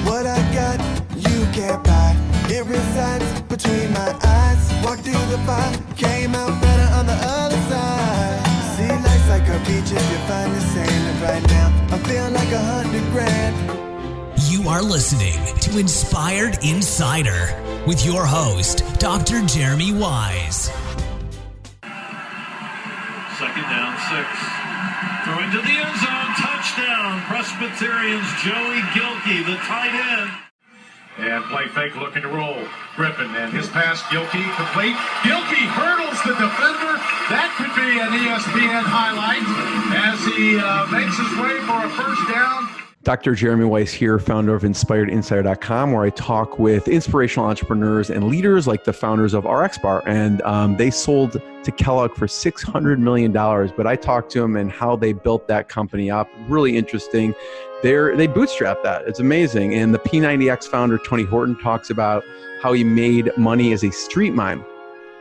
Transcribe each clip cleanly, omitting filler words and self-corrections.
What I got, you can't buy. It resides between my eyes. Walked through the fire, came out better on the other side. See, life's like a beach if you find the sand. Right now, I feel like $100,000. You are listening to Inspired Insider with your host, Dr. Jeremy Wise. Second down, 6. Throwing to the end zone, touchdown. Presbyterian's Joey Gilkey, the tight end. And play fake looking to roll. Griffin and his pass, Gilkey complete. Gilkey hurdles the defender. That could be an ESPN highlight as he makes his way for a first down. Dr. Jeremy Weiss here, founder of InspiredInsider.com, where I talk with inspirational entrepreneurs and leaders like the founders of RxBar. And they sold to Kellogg for $600 million. But I talked to them and how they built that company up. Really interesting. They bootstrapped that. It's amazing. And the P90X founder, Tony Horton, talks about how he made money as a street mime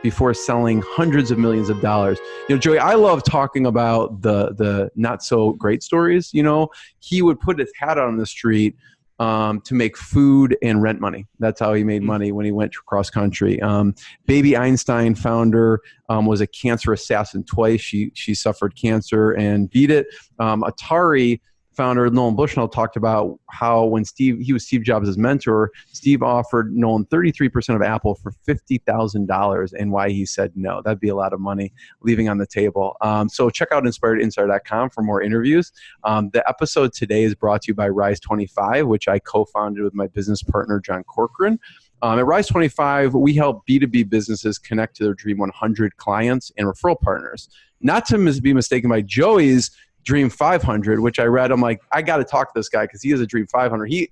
before selling hundreds of millions of dollars. You know, Joey, I love talking about the not so great stories. You know, he would put his hat on the street to make food and rent money. That's how he made money when he went cross country. Baby Einstein founder was a cancer assassin twice. She suffered cancer and beat it. Atari founder Nolan Bushnell talked about how when he was Steve Jobs' mentor, Steve offered Nolan 33% of Apple for $50,000 and why he said no. That'd be a lot of money leaving on the table. So check out InspiredInsider.com for more interviews. The episode today is brought to you by Rise 25, which I co-founded with my business partner, John Corcoran. At Rise 25, we help B2B businesses connect to their Dream 100 clients and referral partners. Not to be mistaken by Joey's Dream 500, which I read. I'm like, I got to talk to this guy because he is a Dream 500. He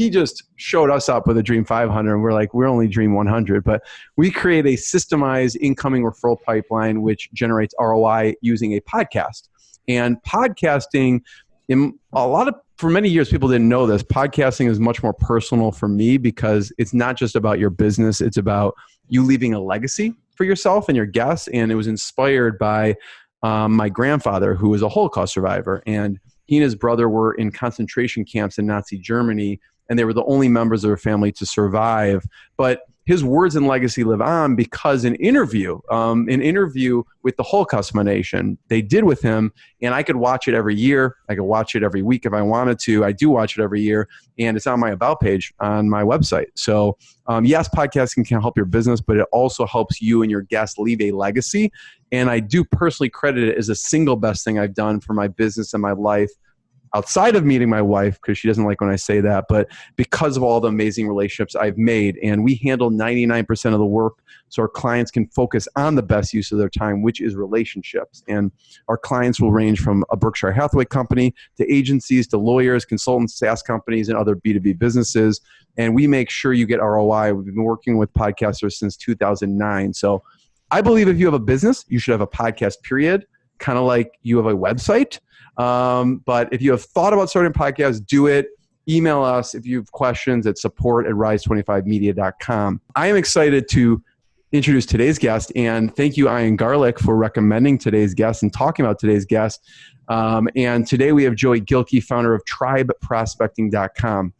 just showed us up with a Dream 500, and we're like, we're only Dream 100. But we create a systemized incoming referral pipeline which generates ROI using a podcast. And podcasting, for many years, people didn't know this. Podcasting is much more personal for me because it's not just about your business. It's about you leaving a legacy for yourself and your guests. And it was inspired by my grandfather, who was a Holocaust survivor, and he and his brother were in concentration camps in Nazi Germany, and they were the only members of their family to survive. But his words and legacy live on because an interview with the Holocaust Foundation they did with him, and I could watch it every year. I could watch it every week if I wanted to. I do watch it every year, and it's on my About page on my website. So yes, podcasting can help your business, but it also helps you and your guests leave a legacy. And I do personally credit it as the single best thing I've done for my business and my life, outside of meeting my wife, because she doesn't like when I say that, but because of all the amazing relationships I've made. And we handle 99% of the work so our clients can focus on the best use of their time, which is relationships. And our clients will range from a Berkshire Hathaway company to agencies to lawyers, consultants, SaaS companies, and other B2B businesses. And we make sure you get ROI. We've been working with podcasters since 2009. So I believe if you have a business, you should have a podcast, period, kind of like you have a website. But if you have thought about starting a podcast, do it. Email us if you have questions at support@rise25media.com. I am excited to introduce today's guest, and thank you, Ian Garlick, for recommending today's guest and talking about today's guest. And today we have Joey Gilkey, founder of tribeprospecting.com.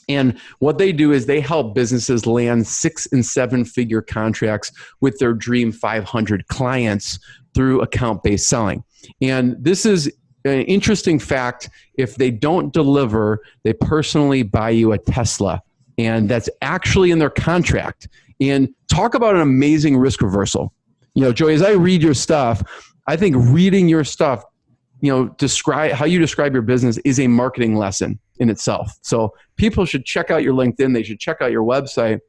And what they do is they help businesses land 6- and 7-figure contracts with their Dream 500 clients through account-based selling. And this is an interesting fact. If they don't deliver, they personally buy you a Tesla. And that's actually in their contract. And talk about an amazing risk reversal. You know, Joey, as I read your stuff, I think reading your stuff, describe how you describe your business is a marketing lesson in itself. So people should check out your LinkedIn. They should check out your website.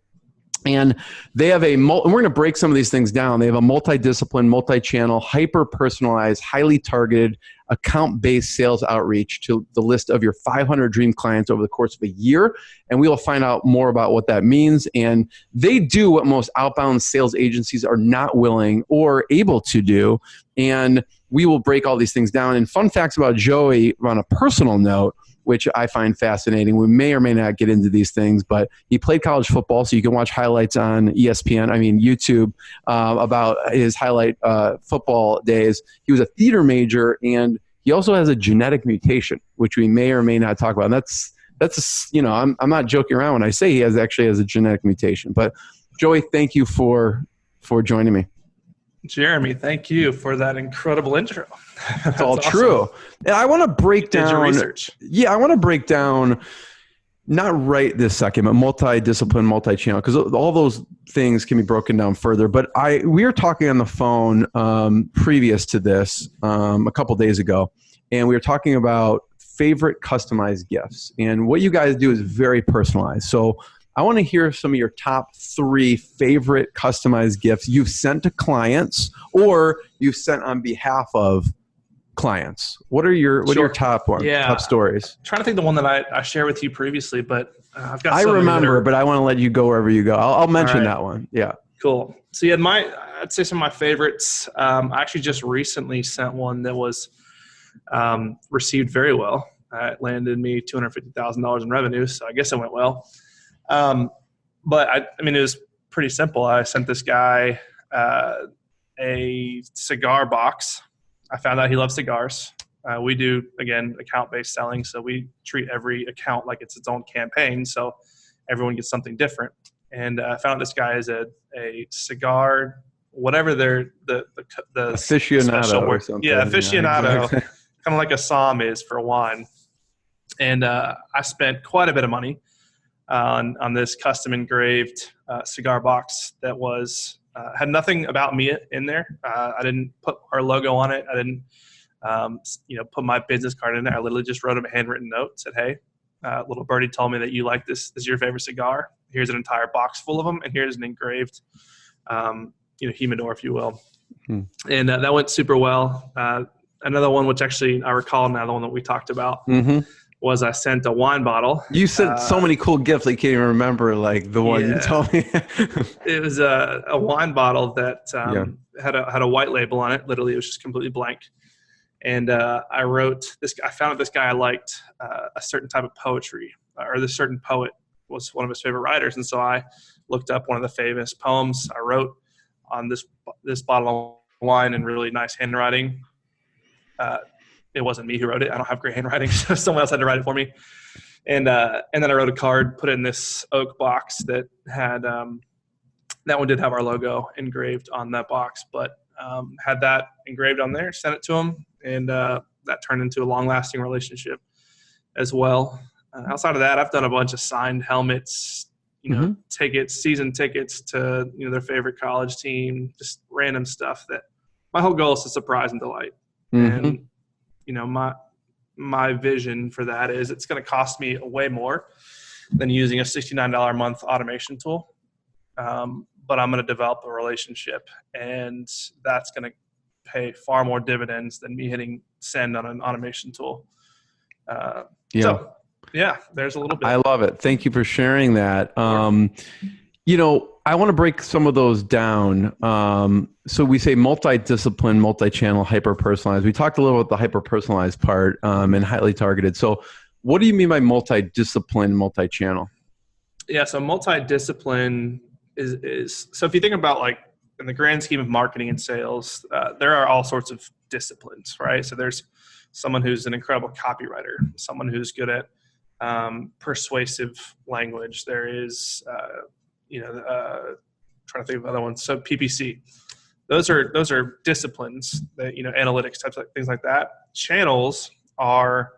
And they have and we're going to break some of these things down. They have a multidiscipline, multi-channel, hyper-personalized, highly targeted, account-based sales outreach to the list of your 500 dream clients over the course of a year. And we will find out more about what that means. And they do what most outbound sales agencies are not willing or able to do. And we will break all these things down. And fun facts about Joey on a personal note, which I find fascinating. We may or may not get into these things, but he played college football, so you can watch highlights on YouTube, about his highlight football days. He was a theater major, and he also has a genetic mutation, which we may or may not talk about. And I'm not joking around when I say he actually has a genetic mutation. But Joey, thank you for joining me. Jeremy, thank you for that incredible intro. It's all awesome. True. And I want to break down your research. Yeah, I want to break down, not right this second, but multidiscipline, multi-channel, because all those things can be broken down further. But we were talking on the phone previous to this a couple days ago, and we were talking about favorite customized gifts. And what you guys do is very personalized. So I want to hear some of your top 3 favorite customized gifts you've sent to clients or you've sent on behalf of clients. What are your top ones? Yeah. Top stories? I'm trying to think the one that I shared with you previously, but I've got. I remember, but I want to let you go wherever you go. I'll mention that one. Yeah. Cool. So yeah, I'd say some of my favorites. I actually just recently sent one that was received very well. It landed me $250,000 in revenue, so I guess it went well. But I mean, it was pretty simple. I sent this guy a cigar box. I found out he loves cigars. We do, again, account-based selling, so we treat every account like it's its own campaign, so everyone gets something different. And I found this guy is a cigar, whatever the aficionado or something. Yeah, aficionado, yeah, exactly. Kind of like a som is for wine. And I spent quite a bit of money on this custom engraved cigar box that was had nothing about me in there. I didn't put our logo on it. I didn't put my business card in there. I literally just wrote him a handwritten note, said, "Hey, little birdie told me that you like this. This is your favorite cigar. Here's an entire box full of them, and here's an engraved humidor, if you will." And that went super well. Another one, which actually I recall now, the one that we talked about, was I sent a wine bottle. You sent so many cool gifts, I can't even remember like the one you told me. It was a wine bottle that had a white label on it. Literally, it was just completely blank. And I wrote this. I found out this guy liked a certain type of poetry, or this certain poet was one of his favorite writers. And so I looked up one of the famous poems. I wrote on this bottle of wine in really nice handwriting. It wasn't me who wrote it. I don't have great handwriting, so someone else had to write it for me. And then I wrote a card, put it in this oak box that had that one did have our logo engraved on that box, but had that engraved on there. Sent it to him, and that turned into a long-lasting relationship as well. Outside of that, I've done a bunch of signed helmets, tickets, season tickets to their favorite college team, just random stuff. That my whole goal is to surprise and delight. And my vision for that is it's going to cost me way more than using a $69 a month automation tool. But I'm going to develop a relationship, and that's going to pay far more dividends than me hitting send on an automation tool. So there's a little bit. I love it. Thank you for sharing that. I want to break some of those down. So we say multidiscipline, multi-channel, hyper-personalized. We talked a little about the hyper-personalized part and highly targeted. So what do you mean by multidiscipline, multi-channel? Yeah, so multidiscipline is so if you think about like in the grand scheme of marketing and sales, there are all sorts of disciplines, right? So there's someone who's an incredible copywriter, someone who's good at persuasive language. There is trying to think of other ones. So PPC, those are disciplines that, analytics types of things like that. Channels are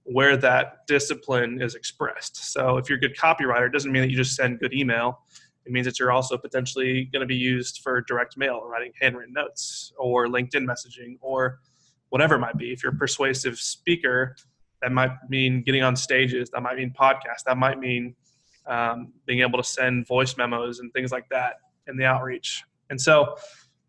where that discipline is expressed. So if you're a good copywriter, it doesn't mean that you just send good email. It means that you're also potentially going to be used for direct mail, writing handwritten notes, or LinkedIn messaging, or whatever it might be. If you're a persuasive speaker, that might mean getting on stages. That might mean podcasts. That might mean being able to send voice memos and things like that in the outreach. And so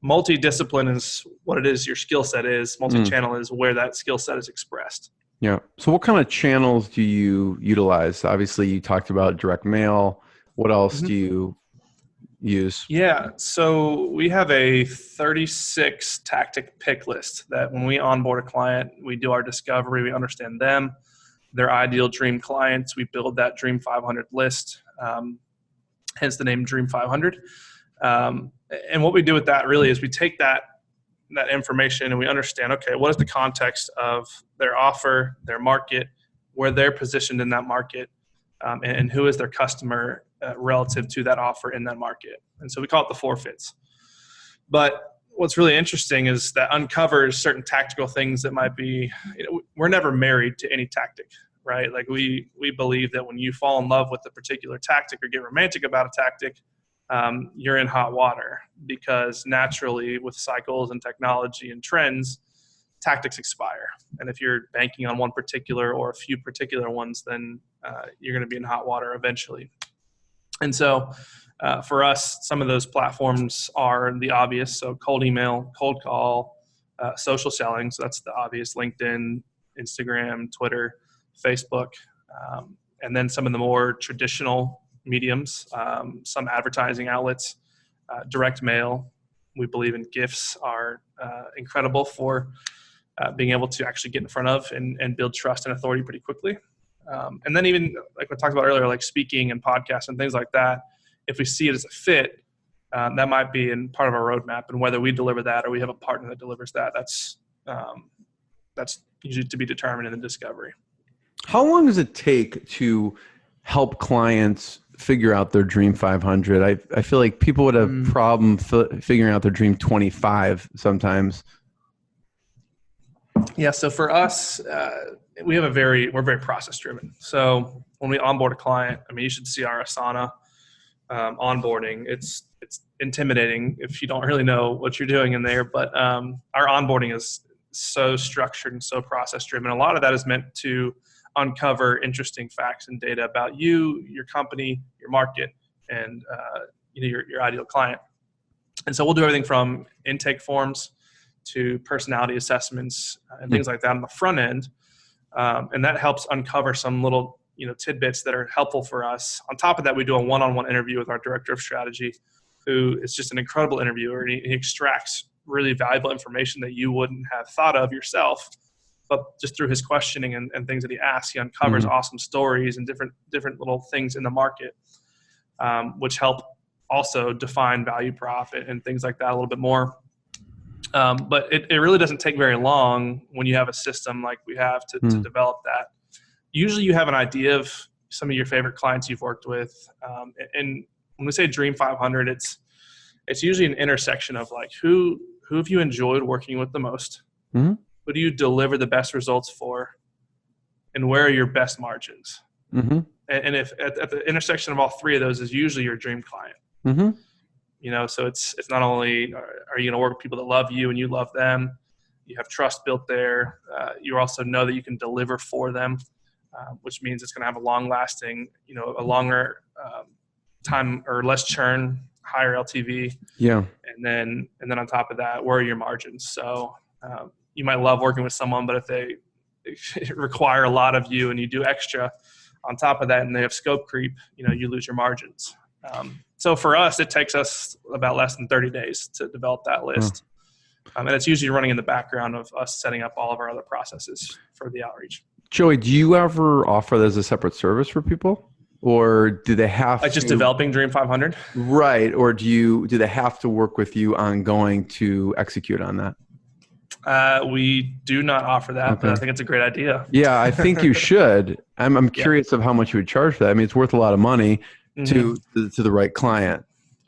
multidiscipline is what it is, your skill set is. Multi-channel is where that skill set is expressed. Yeah. So what kind of channels do you utilize? Obviously, you talked about direct mail. What else do you use? Yeah. So we have a 36 tactic pick list that when we onboard a client, we do our discovery, we understand them, their ideal dream clients. We build that Dream 500 list, hence the name Dream 500. And what we do with that really is we take that information and we understand, okay, what is the context of their offer, their market, where they're positioned in that market, and who is their customer relative to that offer in that market. And so we call it the four fits. But what's really interesting is that uncovers certain tactical things that might be, we're never married to any tactic, right? Like we believe that when you fall in love with a particular tactic or get romantic about a tactic, you're in hot water, because naturally with cycles and technology and trends, tactics expire. And if you're banking on one particular or a few particular ones, then you're going to be in hot water eventually. And so for us, some of those platforms are the obvious. So cold email, cold call, social selling. So that's the obvious: LinkedIn, Instagram, Twitter, Facebook. And then some of the more traditional mediums, some advertising outlets, direct mail. We believe in gifts are incredible for being able to actually get in front of and build trust and authority pretty quickly. And then even like we talked about earlier, like speaking and podcasts and things like that, if we see it as a fit, that might be in part of our roadmap. And whether we deliver that or we have a partner that delivers that, that's usually to be determined in the discovery. How long does it take to help clients figure out their Dream 500? I feel like people would have problem figuring out their Dream 25 sometimes. Yeah. So for us, we're very process driven. So when we onboard a client, I mean, you should see our Asana onboarding. It's intimidating if you don't really know what you're doing in there, but our onboarding is so structured and so process driven. A lot of that is meant to uncover interesting facts and data about you, your company, your market, and your ideal client. And so we'll do everything from intake forms to personality assessments and things like that on the front end. And that helps uncover some little tidbits that are helpful for us. On top of that, we do a one-on-one interview with our director of strategy, who is just an incredible interviewer, and he extracts really valuable information that you wouldn't have thought of yourself. But just through his questioning and things that he asks, he uncovers awesome stories and different little things in the market, which help also define value prop and things like that a little bit more. But it really doesn't take very long when you have a system like we have to develop that. Usually you have an idea of some of your favorite clients you've worked with. And when we say Dream 500, it's usually an intersection of like, who have you enjoyed working with the most? Mm-hmm. Who do you deliver the best results for? And where are your best margins? Mm-hmm. And if at the intersection of all three of those is usually your dream client. Mm-hmm. So it's not only are you going to work with people that love you and you love them, you have trust built there. You also know that you can deliver for them, which means it's going to have a long lasting, a longer time or less churn, higher LTV. Yeah. And then on top of that, where are your margins? So you might love working with someone, but if they require a lot of you and you do extra on top of that and they have scope creep, you lose your margins. So for us, it takes us about less than 30 days to develop that list. And it's usually running in the background of us setting up all of our other processes for the outreach. Joey, do you ever offer that as a separate service for people? Or do they have like just developing Dream 500? Right. Or do they have to work with you ongoing to execute on that? We do not offer that, but I think it's a great idea. Yeah, I think you should. I'm curious of how much you would charge for that. I mean, it's worth a lot of money to the right client.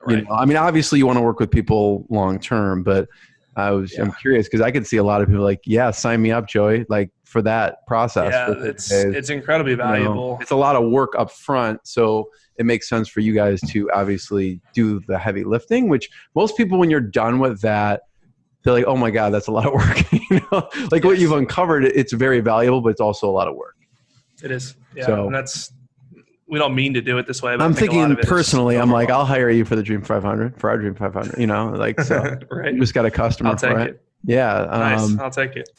Right. I mean, obviously you want to work with people long term, but I'm curious because I could see a lot of people like, yeah, sign me up, Joey, like for that process. Yeah, it's incredibly valuable. It's a lot of work up front, so it makes sense for you guys to obviously do the heavy lifting, which most people, when you're done with that, they're like, oh my God, that's a lot of work. Like what you've uncovered, it's very valuable, but it's also a lot of work. It is. Yeah. So, and we don't mean to do it this way. But I'm thinking personally, I'm like, I'll hire you for the Dream 500, for our Dream 500, like, so right. You just got a customer for it. Yeah. Nice. I'll take it.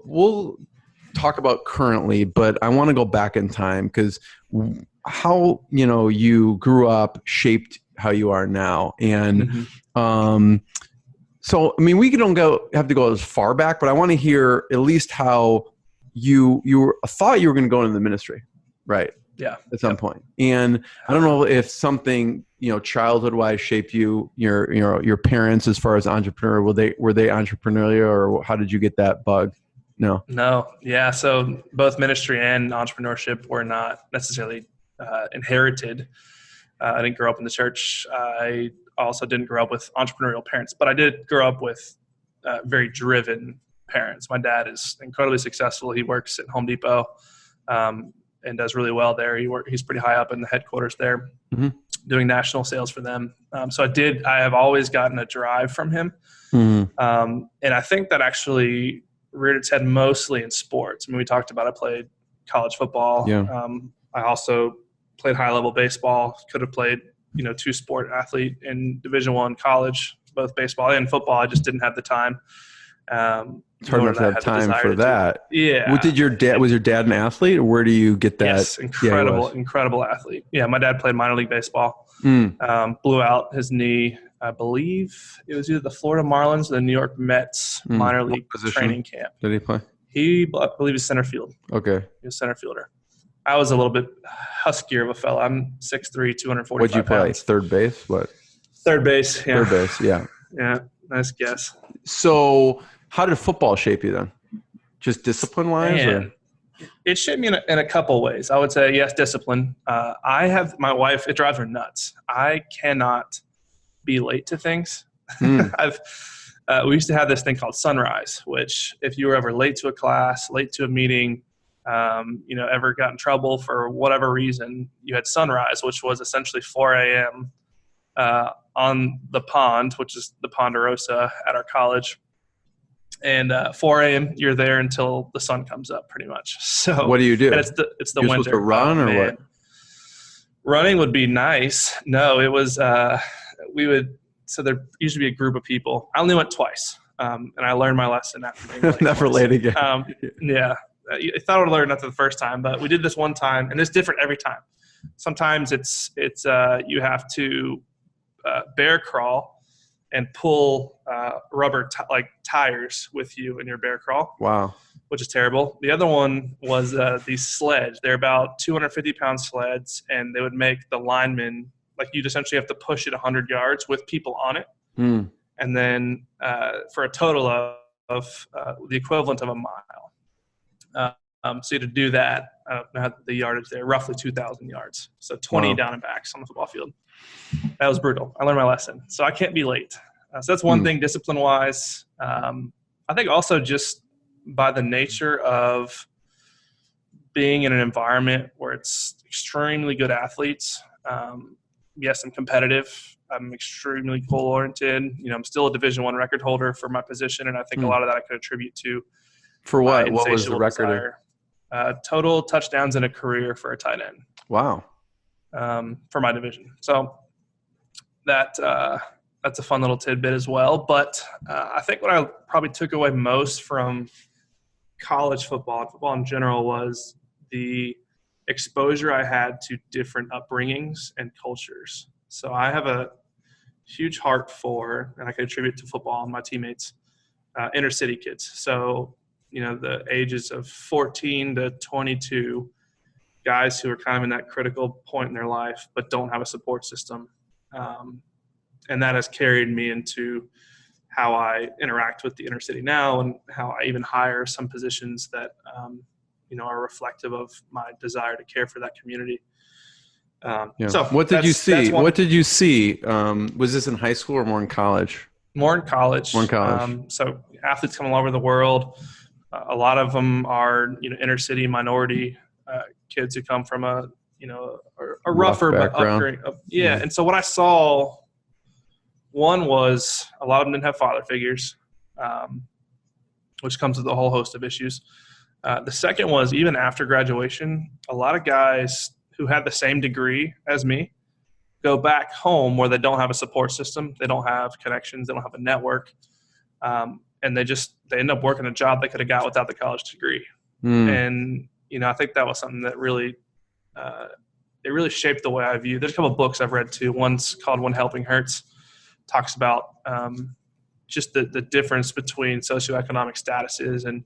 We'll talk about currently, but I want to go back in time because how, you grew up shaped how you are now. And, so, I mean, we don't have to go as far back, but I want to hear at least how you thought you were going to go into the ministry, right? Yeah. At some point. And I don't know if something, childhood wise shaped you, your parents as far as entrepreneur, were they entrepreneurial or how did you get that bug? No. Yeah. So both ministry and entrepreneurship were not necessarily inherited. I didn't grow up in the church. I also didn't grow up with entrepreneurial parents, but I did grow up with very driven parents. My dad is incredibly successful. He works at Home Depot and does really well there. He's pretty high up in the headquarters there, doing national sales for them. So I have always gotten a drive from him. And I think that actually reared its head mostly in sports. I mean, we talked about I played college football. Yeah. I also played high-level baseball. Could have played, two-sport athlete in Division I college, both baseball and football. I just didn't have the time. It's hard enough to have time for that. Yeah. Was your dad an athlete, or where do you get that? Yes, incredible athlete. Yeah, my dad played minor league baseball. Blew out his knee. I believe it was either the Florida Marlins or the New York Mets minor league training camp. Did he play? I believe he's center field. Okay. He was center fielder. I was a little bit huskier of a fella. I'm 6'3", 245 What'd you play? pounds. Third base? What? Third base. Yeah. Third base. Yeah. Yeah. Nice guess. So how did football shape you then? Just discipline-wise? Man, it shaped me in a couple ways. I would say, yes, discipline. I have my wife, it drives her nuts. I cannot be late to things. We used to have this thing called sunrise, which if you were ever late to a class, late to a meeting, ever got in trouble for whatever reason, you had sunrise, which was essentially 4 a.m. On the pond, which is the Ponderosa at our college. And 4 a.m. you're there until the sun comes up, pretty much. So what do you do? And it's the You're winter. Supposed to run or what? Running would be nice. No, it was so there used to be a group of people. I only went twice, and I learned my lesson after being late. Never twice. late again. Yeah. I thought I would have learned after the first time, but we did this one time, and it's different every time. Sometimes it's you have to bear crawl and pull rubber tires with you in your bear crawl. Wow. Which is terrible. The other one was these sleds. They're about 250-pound sleds, and they would make the linemen, you'd essentially have to push it 100 yards with people on it. And then for a total of the equivalent of a mile. So to do that, I don't know how the yardage there, roughly 2,000 yards. So 20 down and backs on the football field. That was brutal. I learned my lesson. So I can't be late. So that's one thing discipline-wise. I think also just by the nature of being in an environment where it's extremely good athletes. Yes, I'm competitive. I'm extremely goal-oriented. I'm still a Division I record holder for my position, and I think a lot of that I could attribute to. For what? What was the record? Total touchdowns in a career for a tight end. Wow. For my division. So that's a fun little tidbit as well. But I think what I probably took away most from college football and football in general was the exposure I had to different upbringings and cultures. So I have a huge heart for, and I can attribute to football and my teammates, inner city kids. So, the ages of 14 to 22, guys who are kind of in that critical point in their life but don't have a support system. And that has carried me into how I interact with the inner city now and how I even hire some positions that, are reflective of my desire to care for that community. So what did you see? What did you see? Was this in high school or more in college? More in college. So athletes come all over the world. A lot of them are, inner city minority kids who come from a rougher background. And so what I saw, one was a lot of them didn't have father figures, which comes with a whole host of issues. The second was even after graduation, a lot of guys who had the same degree as me go back home where they don't have a support system, they don't have connections, they don't have a network. And they end up working a job they could have got without the college degree. And, I think that was something that really, it really shaped the way I view. There's a couple of books I've read too. One's called When Helping Hurts, talks about just the difference between socioeconomic statuses and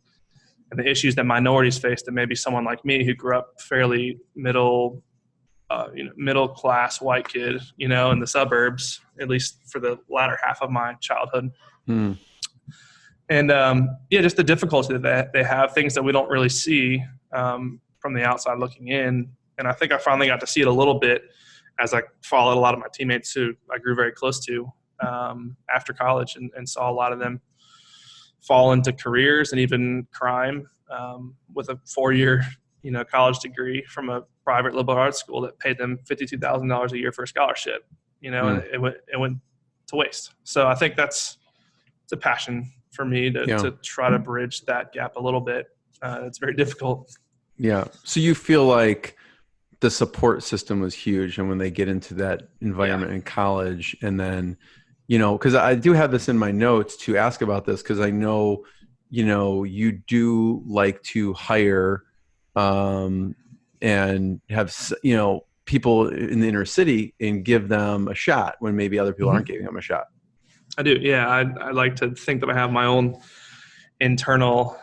the issues that minorities face that maybe someone like me who grew up fairly middle class white kid, in the suburbs, at least for the latter half of my childhood. And just the difficulty that they have, things that we don't really see from the outside looking in. And I think I finally got to see it a little bit as I followed a lot of my teammates who I grew very close to after college, and saw a lot of them fall into careers and even crime with a 4-year college degree from a private liberal arts school that paid them $52,000 a year for a scholarship. And it went to waste. So I think it's a passion for me to try to bridge that gap a little bit. It's very difficult. Yeah. So you feel like the support system was huge, and when they get into that environment in college, and then, because I do have this in my notes to ask about this, because I know, you do like to hire and have, people in the inner city and give them a shot when maybe other people aren't giving them a shot. I do. Yeah. I like to think that I have my own internal,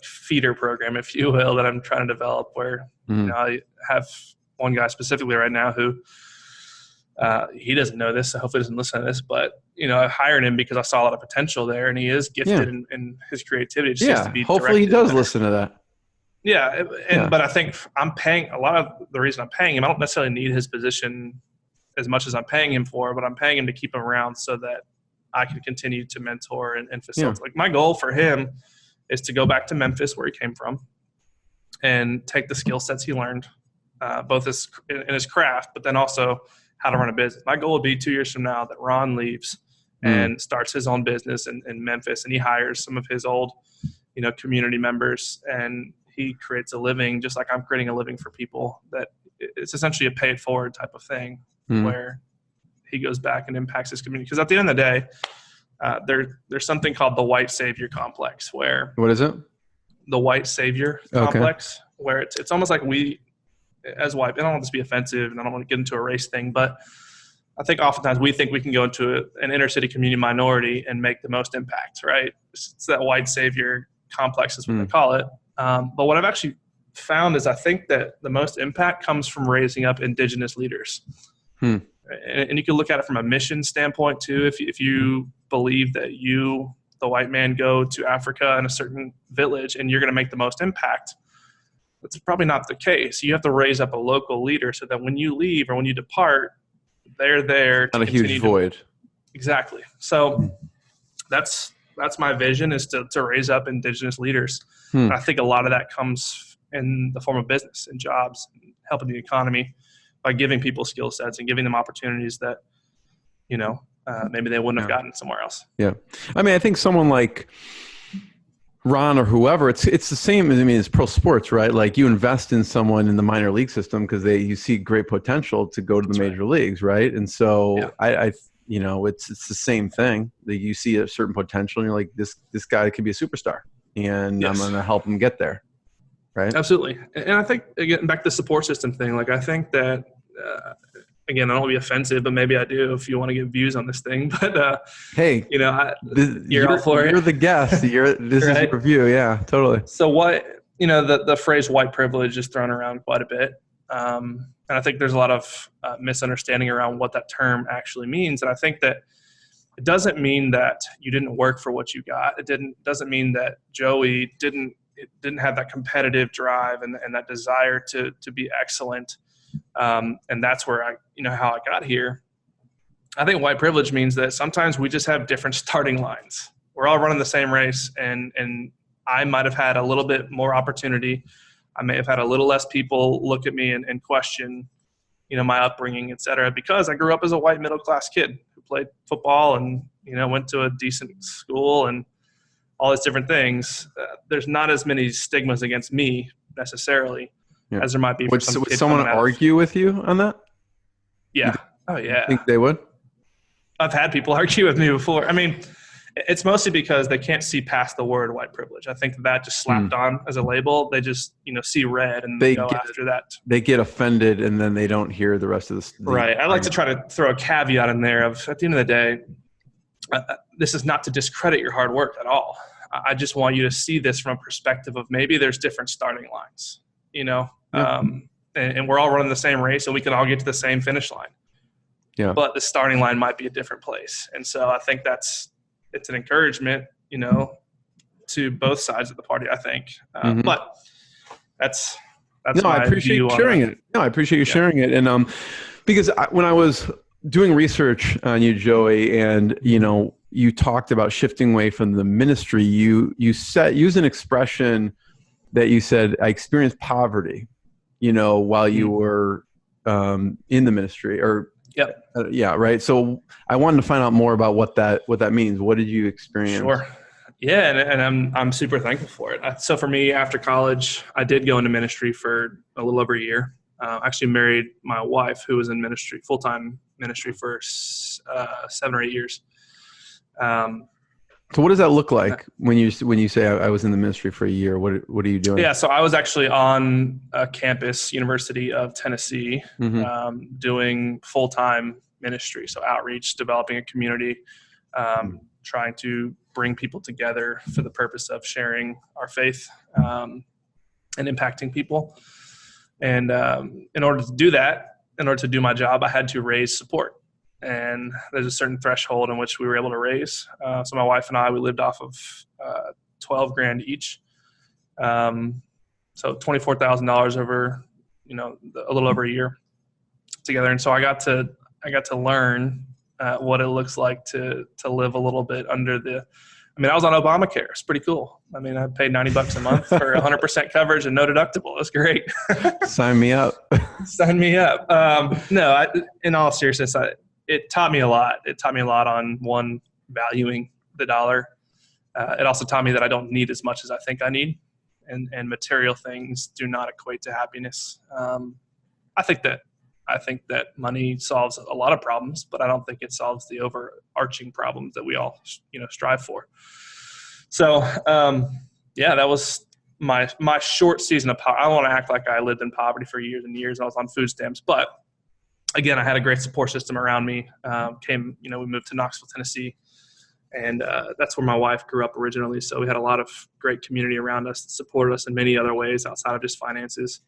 feeder program, if you will, that I'm trying to develop, where, I have one guy specifically right now who, he doesn't know this, so hopefully doesn't listen to this, but, I hired him because I saw a lot of potential there, and he is gifted in his creativity. It just needs to be hopefully he does listen to that. Yeah. But I think I'm paying a lot of the reason I'm paying him. I don't necessarily need his position as much as I'm paying him for, but I'm paying him to keep him around so that I can continue to mentor and facilitate. Like, my goal for him is to go back to Memphis, where he came from, and take the skill sets he learned, both in his craft, but then also how to run a business. My goal would be 2 years from now that Ron leaves and starts his own business in Memphis, and he hires some of his old, community members, and he creates a living just like I'm creating a living for people. That it's essentially a pay it forward type of thing, where he goes back and impacts his community. Because at the end of the day, there's something called the white savior complex, where what is it? The white savior complex, where it's almost like we, as white, I don't want this to be offensive, and I don't want to get into a race thing, but I think oftentimes we think we can go into an inner city community minority and make the most impact, right? It's that white savior complex is what they call it. But what I've actually found is I think that the most impact comes from raising up indigenous leaders. And you can look at it from a mission standpoint too. If you believe that you, the white man, go to Africa in a certain village and you're going to make the most impact, that's probably not the case. You have to raise up a local leader so that when you leave or when you depart, they're there. Not a huge void. Exactly. So that's my vision, is to raise up indigenous leaders. And I think a lot of that comes in the form of business and jobs, and helping the economy by giving people skill sets and giving them opportunities that, maybe they wouldn't have gotten somewhere else. Yeah. I mean, I think someone like Ron or whoever, it's the same. It's pro sports, right? Like, you invest in someone in the minor league system because you see great potential to go to the major leagues, right? And so it's the same thing. That you see a certain potential, and you're like, this guy could be a superstar, and I'm going to help him get there, right? Absolutely. And I think, again, back to the support system thing, like, I think that, again, I don't want to be offensive, but maybe I do if you want to get views on this thing. But hey, you're all for it. You're the guest. This is your review. Yeah, totally. So the phrase white privilege is thrown around quite a bit. And I think there's a lot of misunderstanding around what that term actually means. And I think that it doesn't mean that you didn't work for what you got. It doesn't mean that Joey didn't have that competitive drive and that desire to be excellent. And that's where how I got here. I think white privilege means that sometimes we just have different starting lines. We're all running the same race, and I might have had a little bit more opportunity. I may have had a little less people look at me and question, my upbringing, et cetera, because I grew up as a white middle-class kid who played football and, went to a decent school and all these different things. There's not as many stigmas against me necessarily as there might be. Would someone argue with you on that? Yeah. Oh, yeah. I think they would? I've had people argue with me before. I mean, it's mostly because they can't see past the word white privilege. I think that just slapped on as a label. They just, see red and they go after that. They get offended, and then they don't hear the rest of this. Right. I like to try to throw a caveat in there of, at the end of the day, this is not to discredit your hard work at all. I just want you to see this from a perspective of maybe there's different starting lines, and we're all running the same race, and we can all get to the same finish line. Yeah. But the starting line might be a different place. And so I think it's an encouragement, to both sides of the party, I think. But that's no, I my appreciate view you sharing on it. No, I appreciate you sharing it. And because when I was doing research on you, Joey, and you talked about shifting away from the ministry, you used an expression that you said, I experienced poverty, while you were in the ministry, or yeah, right. So I wanted to find out more about what that means. What did you experience? Sure. Yeah, and I'm super thankful for it. So for me, after college, I did go into ministry for a little over a year. Actually married my wife, who was in ministry, full-time ministry for 7 or 8 years. So what does that look like when you say I was in the ministry for a year? What are you doing? Yeah, so I was actually on a campus, University of Tennessee, doing full-time ministry, so outreach, developing a community, trying to bring people together for the purpose of sharing our faith and impacting people. And in order to do that, in order to do my job, I had to raise support. And there's a certain threshold in which we were able to raise. So my wife and I, we lived off of $12,000 each. So $24,000 over, a little over a year together. And so I got to learn what it looks like to live a little bit under I was on Obamacare. It's pretty cool. I paid $90 a month for 100% coverage and no deductible. It was great. Sign me up. Sign me up. No, in all seriousness, it taught me a lot. It taught me a lot on, one, valuing the dollar. It also taught me that I don't need as much as I think I need, and material things do not equate to happiness. I think that money solves a lot of problems, but I don't think it solves the overarching problems that we all, strive for. So, that was my short season of poverty. I don't want to act like I lived in poverty for years and years. I was on food stamps, but again, I had a great support system around me. We moved to Knoxville, Tennessee, and that's where my wife grew up originally. So we had a lot of great community around us that supported us in many other ways outside of just finances.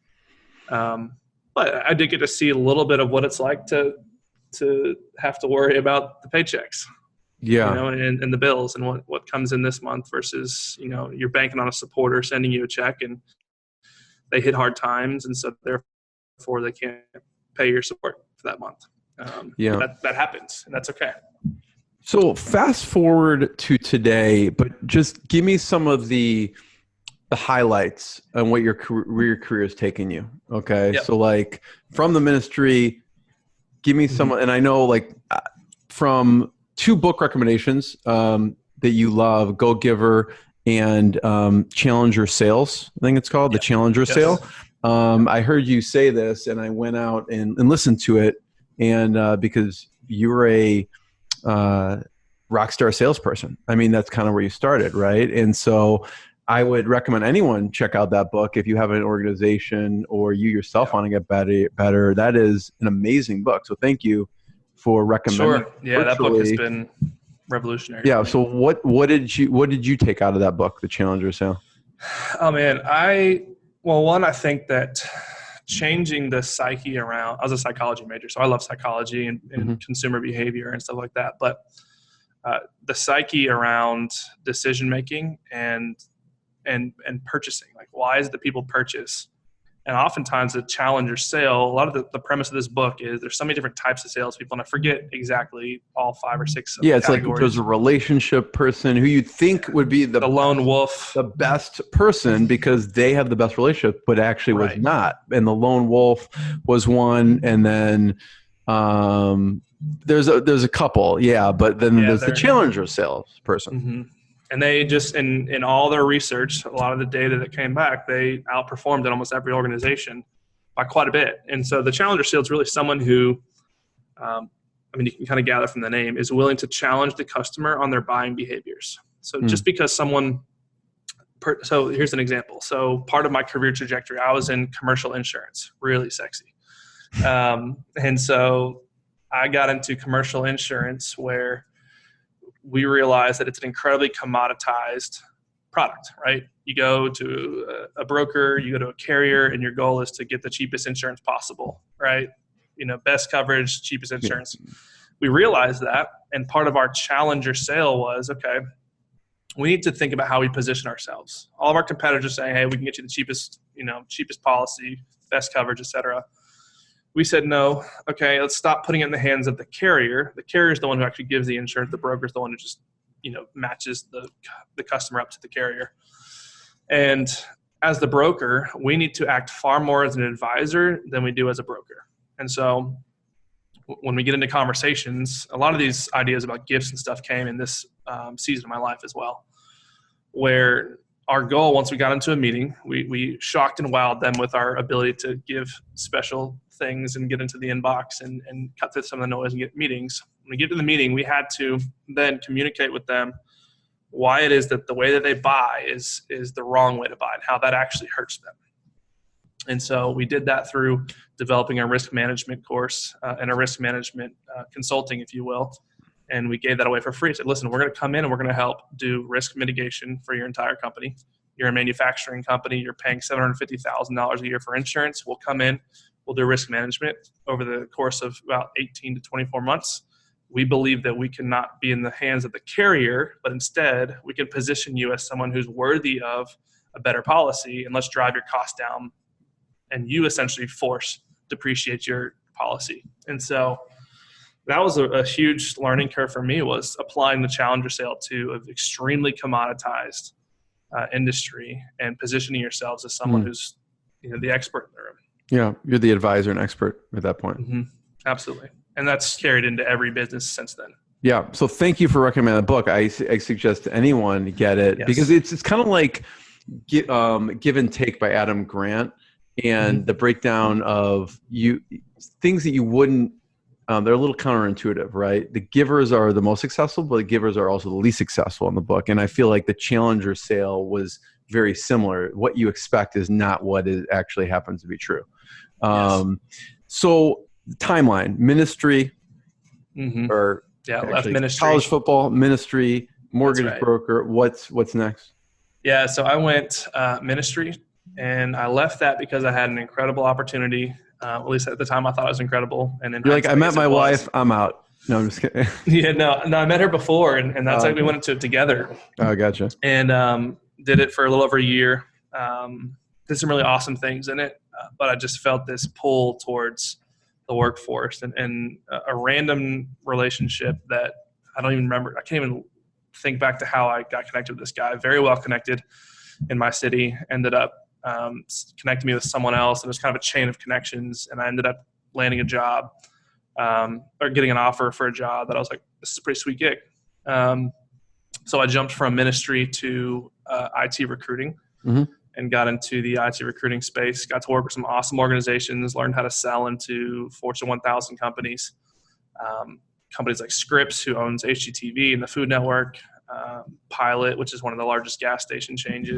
But I did get to see a little bit of what it's like to have to worry about the paychecks, and the bills and what comes in this month versus, you're banking on a supporter sending you a check and they hit hard times. And so therefore they can't pay your support for that month. That happens, and that's okay. So fast forward to today, but just give me some of the highlights on what your career has taken you. Okay. Yep. So like from the ministry, give me some, and I know from 2 book recommendations that you love, Go Giver and Challenger Sales. I think it's called the Challenger Sale. I heard you say this and I went out and listened to it. And because you were a rock star salesperson, that's kind of where you started. Right. And so I would recommend anyone check out that book if you have an organization or you yourself want to get better. That is an amazing book. So thank you for recommending. Sure. Yeah, that book has been revolutionary. Yeah. So what did you take out of that book, The Challenger Sale? Oh man, I think that changing the psyche around, I was a psychology major, so I love psychology and consumer behavior and stuff like that. But the psyche around decision-making and purchasing, like why is it that people purchase? And oftentimes the Challenger Sale, a lot of the premise of this book is there's so many different types of salespeople, and I forget exactly all 5 or 6 of the categories. It's like there's a relationship person who you'd think would be the lone wolf, the best person because they have the best relationship, but actually was not. And the lone wolf was one, and then there's a couple, but then there's the Challenger sales person. Mm-hmm. And they just, in all their research, a lot of the data that came back, they outperformed in almost every organization by quite a bit. And so the Challenger Sale is really someone who, you can kind of gather from the name, is willing to challenge the customer on their buying behaviors. So just because so here's an example. So part of my career trajectory, I was in commercial insurance, really sexy. And so I got into commercial insurance where we realized that it's an incredibly commoditized product, right? You go to a broker, you go to a carrier, and your goal is to get the cheapest insurance possible, right? Best coverage, cheapest insurance. We realized that, and part of our Challenger Sale was, okay, we need to think about how we position ourselves. All of our competitors are saying, hey, we can get you the cheapest policy, best coverage, et cetera. We said, no, okay, let's stop putting it in the hands of the carrier. The carrier is the one who actually gives the insurance. The broker is the one who just, matches the customer up to the carrier. And as the broker, we need to act far more as an advisor than we do as a broker. And so when we get into conversations, a lot of these ideas about gifts and stuff came in this season of my life as well, where our goal, once we got into a meeting, we shocked and wowed them with our ability to give special things and get into the inbox and cut through some of the noise and get meetings. When we get to the meeting, we had to then communicate with them why it is that the way that they buy is the wrong way to buy and how that actually hurts them. And so we did that through developing a risk management course and a risk management consulting, if you will. And we gave that away for free. Said, listen, we're going to come in and we're going to help do risk mitigation for your entire company. You're a manufacturing company. You're paying $750,000 a year for insurance. We'll come in. We'll do risk management over the course of about 18 to 24 months. We believe that we cannot be in the hands of the carrier, but instead we can position you as someone who's worthy of a better policy, and let's drive your cost down. And you essentially depreciate your policy. And so that was a huge learning curve for me, was applying the challenger sale to an extremely commoditized industry and positioning yourselves as someone who's the expert in the room. Yeah, you're the advisor and expert at that point. Mm-hmm. Absolutely. And that's carried into every business since then. Yeah. So thank you for recommending the book. I suggest anyone get it because it's kind of like Give and Take by Adam Grant, and the breakdown of things that you wouldn't, they're a little counterintuitive, right? The givers are the most successful, but the givers are also the least successful in the book. And I feel like the challenger sale was very similar. What you expect is not what actually happens to be true. So timeline, ministry, or left ministry, college football, ministry, mortgage broker. What's next? Yeah. So I went ministry, and I left that because I had an incredible opportunity. At least at the time, I thought it was incredible. And then you're like, I met my wife. I'm out. No, I'm just kidding. No, I met her before, and that's like we went into it together. Oh, gotcha. And did it for a little over a year. Did some really awesome things in it, but I just felt this pull towards the workforce and a random relationship that I don't even remember. I can't even think back to how I got connected with this guy. Very well connected in my city. Ended up connecting me with someone else, and it was kind of a chain of connections. And I ended up landing a job or getting an offer for a job that I was like, this is a pretty sweet gig. So I jumped from ministry to IT recruiting and got into the IT recruiting space. Got to work with some awesome organizations, learned how to sell into Fortune 1000 companies. Companies like Scripps, who owns HGTV and the Food Network, Pilot, which is one of the largest gas station chains,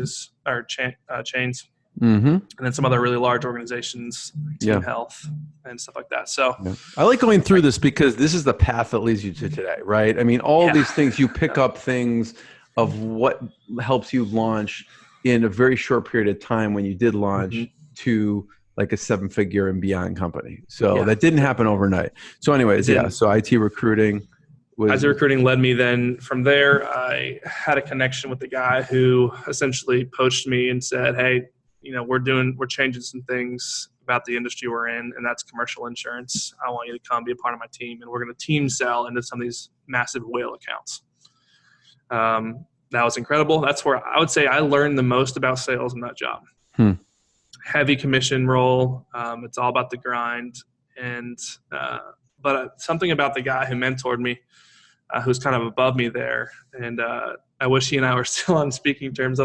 and then some other really large organizations, Team Health and stuff like that. So I like going through this because this is the path that leads you to today, right? I mean, all of these things, you pick up things of what helps you launch in a very short period of time when you did launch to like a 7-figure and beyond company. So that didn't happen overnight. So anyways, so IT recruiting. IT recruiting led me then from there. I had a connection with the guy who essentially poached me and said, hey, we're changing some things about the industry we're in, and that's commercial insurance. I want you to come be a part of my team, and we're going to team sell into some of these massive whale accounts. That was incredible. That's where I would say I learned the most about sales in that job. Heavy commission role. It's all about the grind. And but something about the guy who mentored me, who's kind of above me there. And I wish he and I were still on speaking terms.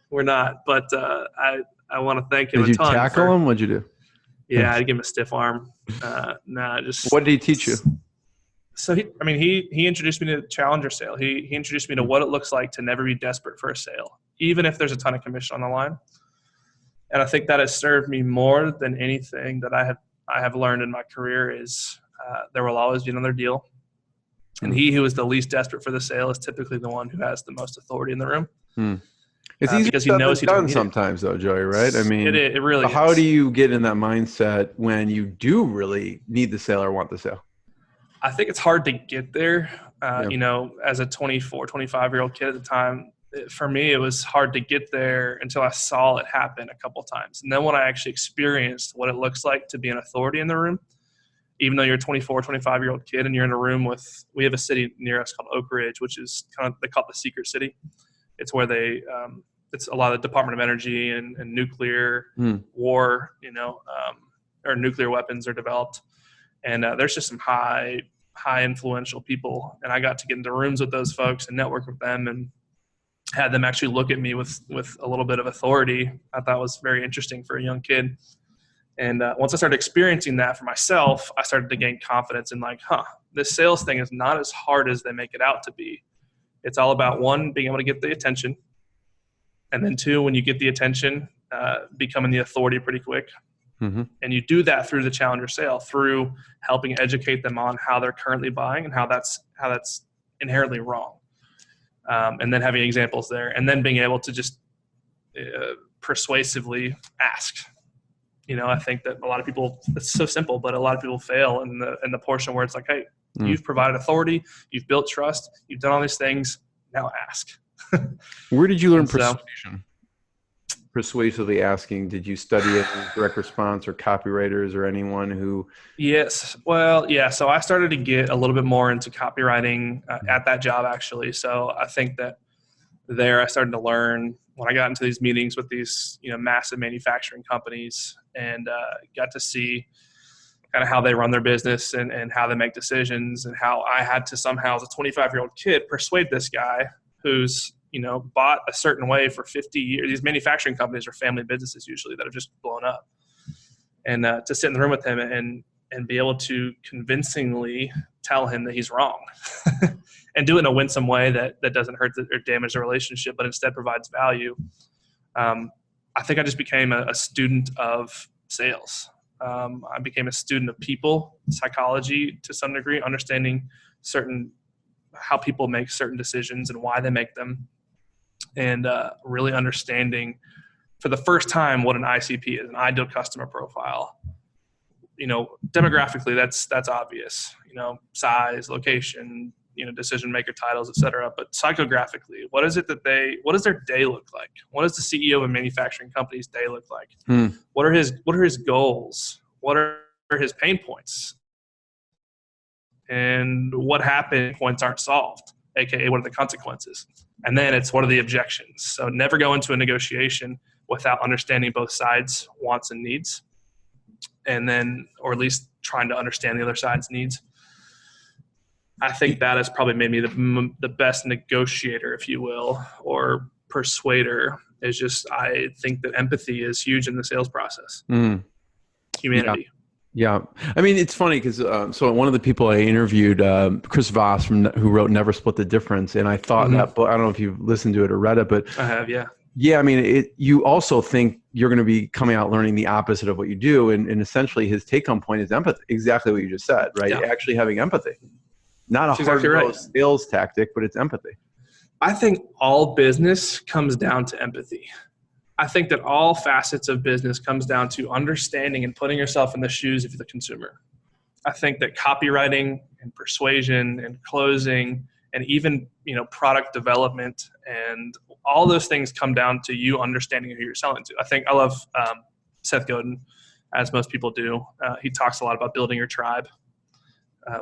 We're not. But I want to thank him a ton. Did you tackle him? What'd you do? Yeah, I'd give him a stiff arm. What did he teach you? So he introduced me to challenger sale. He introduced me to what it looks like to never be desperate for a sale, even if there's a ton of commission on the line. And I think that has served me more than anything that I have learned in my career is there will always be another deal. And he who is the least desperate for the sale is typically the one who has the most authority in the room. It's easy because he knows he doesn't sometimes though, Joey, right? I mean, it really is. How do you get in that mindset when you do really need the sale or want the sale? I think it's hard to get there. As a 24, 25-year-old kid at the time, for me, it was hard to get there until I saw it happen a couple times. And then when I actually experienced what it looks like to be an authority in the room, even though you're a 24, 25-year-old kid and you're in a room with, we have a city near us called Oak Ridge, which is they call it the secret city. It's where it's a lot of Department of Energy and nuclear war, or nuclear weapons are developed. And there's just some high influential people. And I got to get into rooms with those folks and network with them and had them actually look at me with a little bit of authority. I thought was very interesting for a young kid. And once I started experiencing that for myself, I started to gain confidence in this sales thing is not as hard as they make it out to be. It's all about, one, being able to get the attention. And then two, when you get the attention, becoming the authority pretty quick. Mm-hmm. And you do that through the challenger sale, through helping educate them on how they're currently buying and how that's inherently wrong. And then having examples there, and then being able to just persuasively ask. I think that a lot of people, it's so simple, but a lot of people fail in the portion where it's like, hey, you've provided authority, you've built trust, you've done all these things, now ask. Where did you learn persuasion? Persuasively asking, did you study it in direct response or copywriters or anyone who? Yes. Well, yeah. So I started to get a little bit more into copywriting at that job, actually. So I think that there I started to learn when I got into these meetings with these, massive manufacturing companies and got to see kind of how they run their business and how they make decisions, and how I had to somehow, as a 25-year-old kid, persuade this guy who's, bought a certain way for 50 years. These manufacturing companies are family businesses usually that have just blown up. And to sit in the room with him and be able to convincingly tell him that he's wrong and do it in a winsome way that doesn't hurt or damage the relationship, but instead provides value. I think I just became a student of sales. I became a student of people, psychology to some degree, understanding how people make certain decisions and why they make them. And really understanding for the first time what an ICP is, an ideal customer profile. Demographically, that's obvious. Size, location, decision maker titles, et cetera. But psychographically, what does their day look like? What does the CEO of a manufacturing company's day look like? What are his goals? What are his pain points? And what happens if points aren't solved? AKA, what are the consequences? And then it's, what are the objections? So never go into a negotiation without understanding both sides' wants and needs. And then, or at least trying to understand the other side's needs. I think that has probably made me the best negotiator, if you will, or persuader. Is just, I think that empathy is huge in the sales process. Humanity. Yeah. I mean, it's funny because so one of the people I interviewed, Chris Voss, who wrote Never Split the Difference. And I thought that book, I don't know if you've listened to it or read it, but I have, yeah. Yeah. I mean, you also think you're going to be coming out learning the opposite of what you do. And essentially his take home point is empathy. Exactly what you just said, right? Yeah. Actually having empathy. Not a hard sales tactic, but it's empathy. I think all business comes down to empathy. I think that all facets of business comes down to understanding and putting yourself in the shoes of the consumer. I think that copywriting and persuasion and closing and even, product development and all those things come down to you understanding who you're selling to. I love Seth Godin, as most people do. He talks a lot about building your tribe.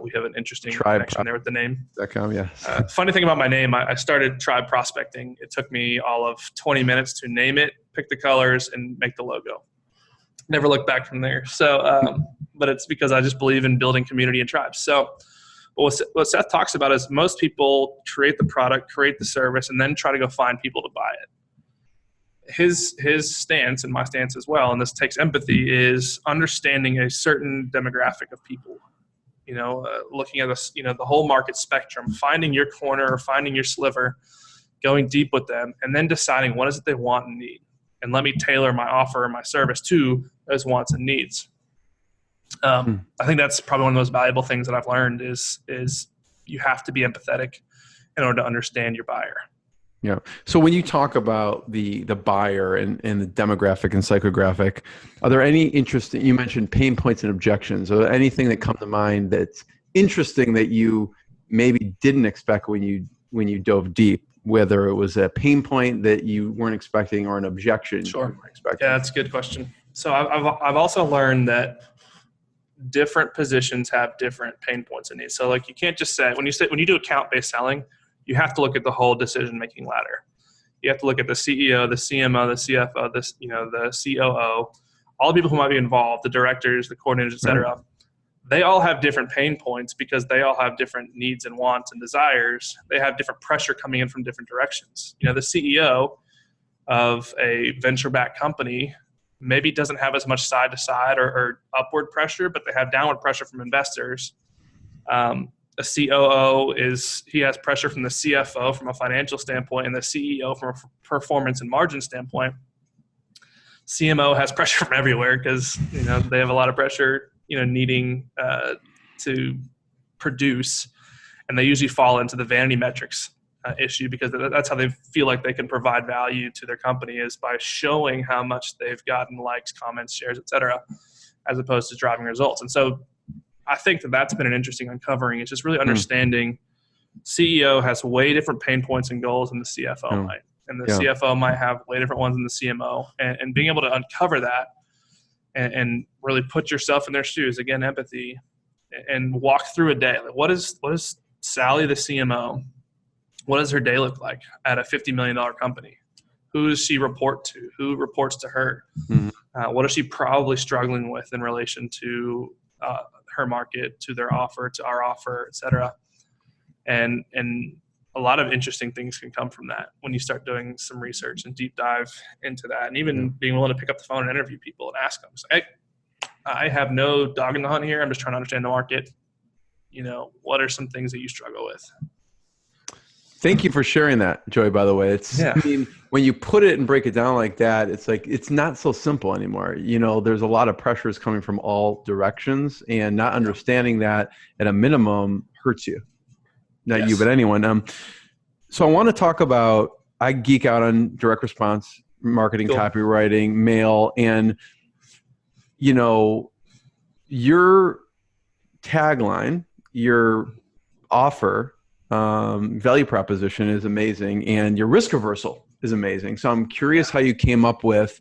We have an interesting connection there with the name. .com, yeah. Funny thing about my name, I started tribe prospecting. It took me all of 20 minutes to name it, pick the colors, and make the logo. Never looked back from there. So, but it's because I just believe in building community and tribes. So what Seth talks about is most people create the product, create the service, and then try to go find people to buy it. His stance, and my stance as well, and this takes empathy, is understanding a certain demographic of people. Looking at the whole market spectrum, finding your corner or finding your sliver, going deep with them, and then deciding what is it they want and need. And let me tailor my offer or my service to those wants and needs. I think that's probably one of the most valuable things that I've learned is you have to be empathetic in order to understand your buyer. Yeah. So when you talk about the buyer and the demographic and psychographic, are there any interesting, you mentioned pain points and objections, or anything that come to mind that's interesting that you maybe didn't expect when you dove deep whether it was a pain point that you weren't expecting or an objection you weren't expecting? Yeah, that's a good question. So I've also learned that different positions have different pain points and needs. So like you can't just say when you do account-based selling, you have to look at the whole decision-making ladder. You have to look at the CEO, the CMO, the CFO, the COO, all the people who might be involved, the directors, the coordinators, et cetera. Right. They all have different pain points because they all have different needs and wants and desires. They have different pressure coming in from different directions. The CEO of a venture-backed company maybe doesn't have as much side-to-side or upward pressure, but they have downward pressure from investors. A COO he has pressure from the CFO from a financial standpoint and the CEO from a performance and margin standpoint. CMO has pressure from everywhere because, they have a lot of pressure, needing to produce, and they usually fall into the vanity metrics issue because that's how they feel like they can provide value to their company is by showing how much they've gotten likes, comments, shares, et cetera, as opposed to driving results. And so I think that's been an interesting uncovering. It's just really understanding CEO has way different pain points and goals than the CFO might. And the CFO might have way different ones than the CMO. And being able to uncover that and really put yourself in their shoes, again, empathy, and walk through a day. Like what is Sally, the CMO, what does her day look like at a $50 million company? Who does she report to? Who reports to her? Mm-hmm. What is she probably struggling with in relation to her market, to their offer, to our offer, et cetera. And a lot of interesting things can come from that when you start doing some research and deep dive into that, and even being willing to pick up the phone and interview people and ask them, hey, I have no dog in the hunt here. I'm just trying to understand the market. What are some things that you struggle with? Thank you for sharing that, Joey, by the way. I mean, when you put it and break it down like that, it's like, it's not so simple anymore. There's a lot of pressures coming from all directions, and not understanding that at a minimum hurts you. Not you, but anyone. So I want to talk about, I geek out on direct response marketing, copywriting, mail, and, your tagline, your offer, value proposition is amazing, and your risk reversal is amazing. So I'm curious how you came up with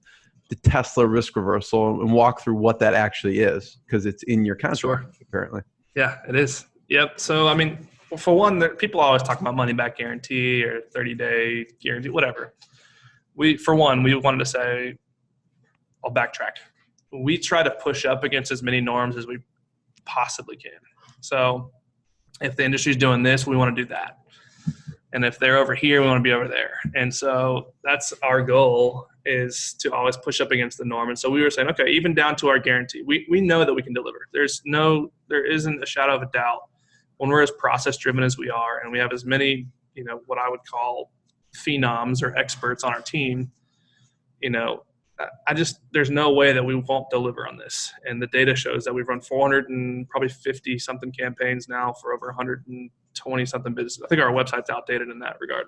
the Tesla risk reversal and walk through what that actually is, because it's in your contract, apparently. Yeah, it is. Yep. So, I mean, for one, people always talk about money back guarantee or 30-day guarantee, whatever. We wanted to say, I'll backtrack. We try to push up against as many norms as we possibly can. So if the industry's doing this, we want to do that. And if they're over here, we want to be over there. And so that's our goal, is to always push up against the norm. And so we were saying, okay, even down to our guarantee, we know that we can deliver. There isn't a shadow of a doubt when we're as process driven as we are, and we have as many, what I would call phenoms or experts on our team, there's no way that we won't deliver on this. And the data shows that we've run 400 and probably 50 something campaigns now for over 120 something businesses. I think our website's outdated in that regard.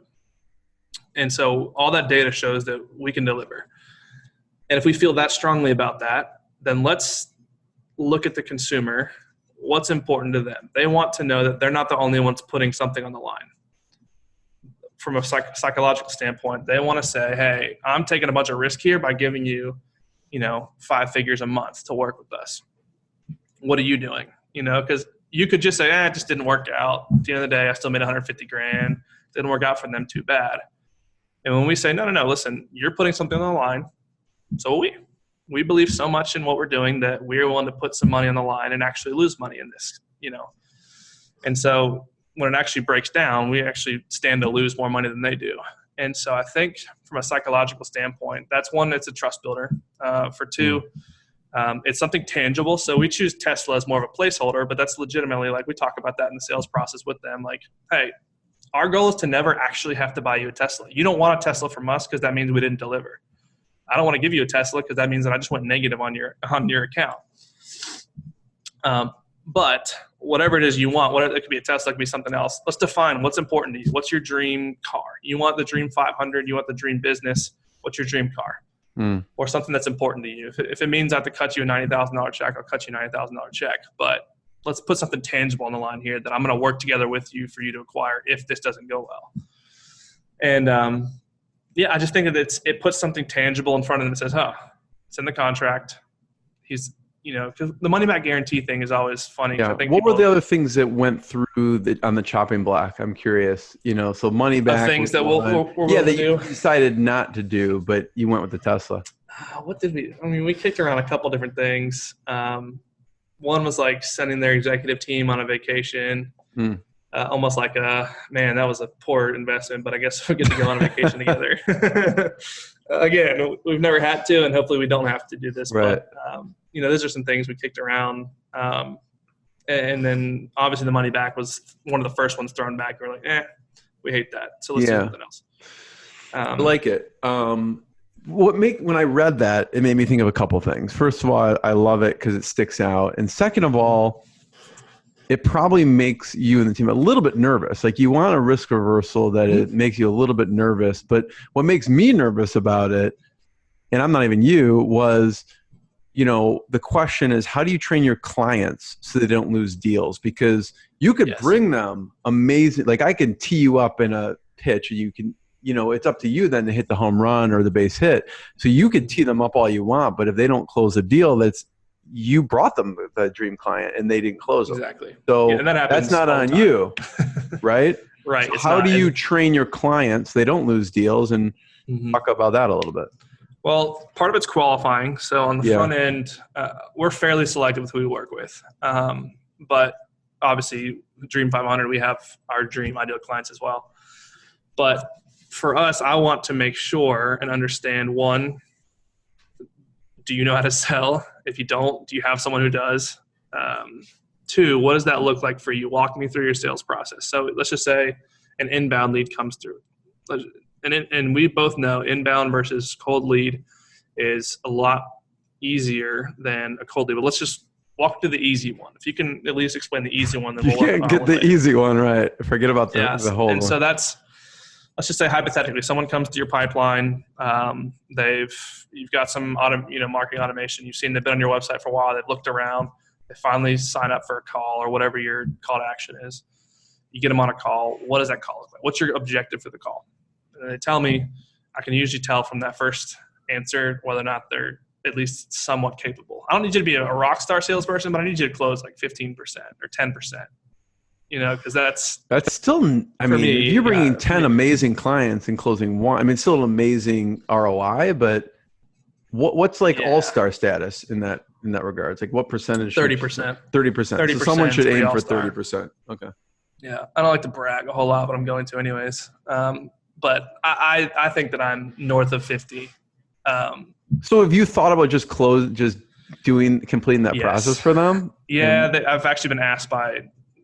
And so all that data shows that we can deliver. And if we feel that strongly about that, then let's look at the consumer. What's important to them? They want to know that they're not the only ones putting something on the line. From a psychological standpoint, they want to say, hey, I'm taking a bunch of risk here by giving you, 5 figures a month to work with us. What are you doing? Because you could just say, it just didn't work out. At the end of the day, I still made $150,000. Didn't work out for them too bad. And when we say, no, listen, you're putting something on the line. So we believe so much in what we're doing that we're willing to put some money on the line and actually lose money in this, And so when it actually breaks down, we actually stand to lose more money than they do. And so I think from a psychological standpoint, that's one, it's a trust builder. For two, it's something tangible. So we choose Tesla as more of a placeholder, but that's legitimately, like, we talk about that in the sales process with them. Like, hey, our goal is to never actually have to buy you a Tesla. You don't want a Tesla from us because that means we didn't deliver. I don't want to give you a Tesla because that means that I just went negative on your account. But whatever it is you want, whatever it could be a Tesla, it could be something else. Let's define what's important to you. What's your dream car? You want the dream 500. You want the dream business. What's your dream car? Or something that's important to you. If it means I have to cut you a $90,000 check, I'll cut you a $90,000 check. But let's put something tangible on the line here that I'm going to work together with you for you to acquire if this doesn't go well. And I just think that it puts something tangible in front of them and says, oh, it's in the contract. He's, because the money back guarantee thing is always funny. Yeah. I think what were the other things that went through on the chopping block? I'm curious. So money back. Things that we're that you decided not to do, but you went with the Tesla. What did we? I mean, we kicked around a couple different things. One was like sending their executive team on a vacation. Almost like that was a poor investment, but I guess we'll get to go on a vacation together. Again, we've never had to, and hopefully we don't have to do this. Right. But, those are some things we kicked around. And then obviously the money back was one of the first ones thrown back. We're like, we hate that. So let's do something else. I like it. When I read that, it made me think of a couple things. First of all, I love it because it sticks out. And second of all, it probably makes you and the team a little bit nervous. Like you want a risk reversal that it makes you a little bit nervous. But what makes me nervous about it, and I'm not even you, was, the question is, how do you train your clients so they don't lose deals? Because you could bring them amazing, like I can tee you up in a pitch and you can, it's up to you then to hit the home run or the base hit. So you can tee them up all you want, but if they don't close a deal, you brought them the dream client and they didn't close them. Exactly. So that's not on you, right? Right. So how do you train your clients? They don't lose deals, and talk about that a little bit. Well, part of it's qualifying. So on the front end, we're fairly selective with who we work with. But obviously Dream 500, we have our dream ideal clients as well. But for us, I want to make sure and understand, one, do you know how to sell? If you don't, do you have someone who does? Two, what does that look like for you? Walk me through your sales process. So let's just say an inbound lead comes through. And we both know inbound versus cold lead is a lot easier than a cold lead. But let's just walk through the easy one. If you can at least explain the easy one, then we'll work on get the easy one right. Forget about the whole and one. So let's just say hypothetically, someone comes to your pipeline. You've got some marketing automation. You've seen they've been on your website for a while. They've looked around. They finally sign up for a call or whatever your call to action is. You get them on a call. What does that call look like? What's your objective for the call? And they tell me, I can usually tell from that first answer whether or not they're at least somewhat capable. I don't need you to be a rock star salesperson, but I need you to close like 15% or 10%. Because that's still, I mean, if you're bringing 10 amazing clients and closing one, I mean, it's still an amazing ROI, but what's like all-star status in that regard? It's like what percentage? 30%. 30%. So someone should aim for 30%. Okay. Yeah. I don't like to brag a whole lot, but I'm going to anyways. But I think that I'm north of 50. So have you thought about just completing that process for them? Yeah. I've actually been asked by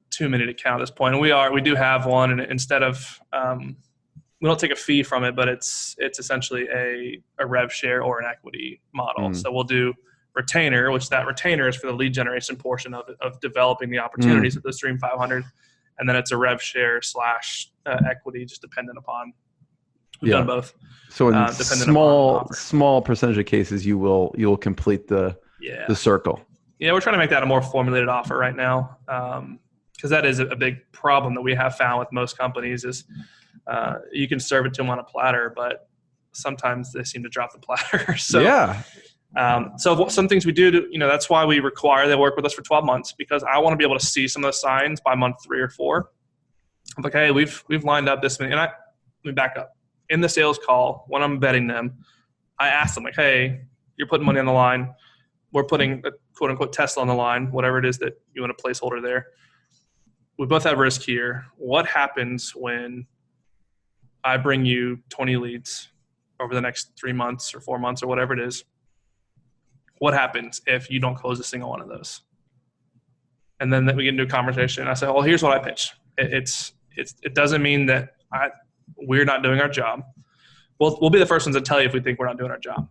too many to count at this point. And we do have one, and instead of we don't take a fee from it, but it's essentially a rev share or an equity model. So we'll do retainer, which that retainer is for the lead generation portion of developing the opportunities with the Stream 500, and then it's a rev share / equity, just dependent upon. We've done both. So in small percentage of cases, you'll complete the circle. Yeah, we're trying to make that a more formulated offer right now. Because that is a big problem that we have found with most companies is you can serve it to them on a platter, but sometimes they seem to drop the platter. So some things we do, that's why we require they work with us for 12 months, because I want to be able to see some of the signs by month 3 or 4. I'm like, hey, we've lined up this many. And let me back up. In the sales call, when I'm vetting them, I ask them, like, hey, you're putting money on the line. We're putting a quote unquote Tesla on the line, whatever it is that you want a placeholder there. We both have risk here. What happens when I bring you 20 leads over the next 3 months or 4 months or whatever it is? What happens if you don't close a single one of those? And then we get into a conversation. I say, well, here's what I pitch. It doesn't mean that we're not doing our job. We'll be the first ones to tell you if we think we're not doing our job.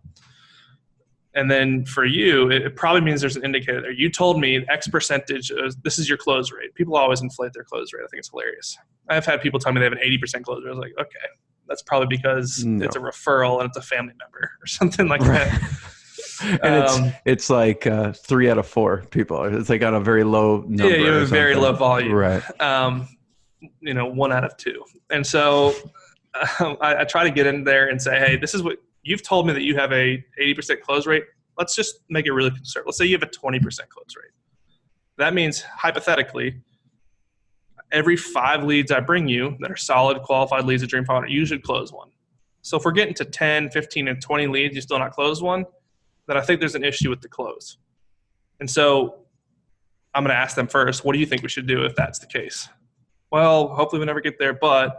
And then for you, it probably means there's an indicator there. You told me X percentage, this is your close rate. People always inflate their close rate. I think it's hilarious. I've had people tell me they have an 80% close rate. I was like, okay, that's probably because it's a referral and it's a family member or something like that. And it's like 3 out of 4 people. It's like on a very low number. Yeah, you have a very low volume. Right. 1 out of 2. And so I try to get in there and say, hey, this is what you've told me that you have a 80% close rate. Let's just make it really conservative. Let's say you have a 20% close rate. That means hypothetically, every 5 leads I bring you that are solid, qualified leads at Dream 500, you should close one. So if we're getting to 10, 15, and 20 leads, you still not close one, then I think there's an issue with the close. And so I'm going to ask them first, what do you think we should do if that's the case? Well, hopefully we never get there, but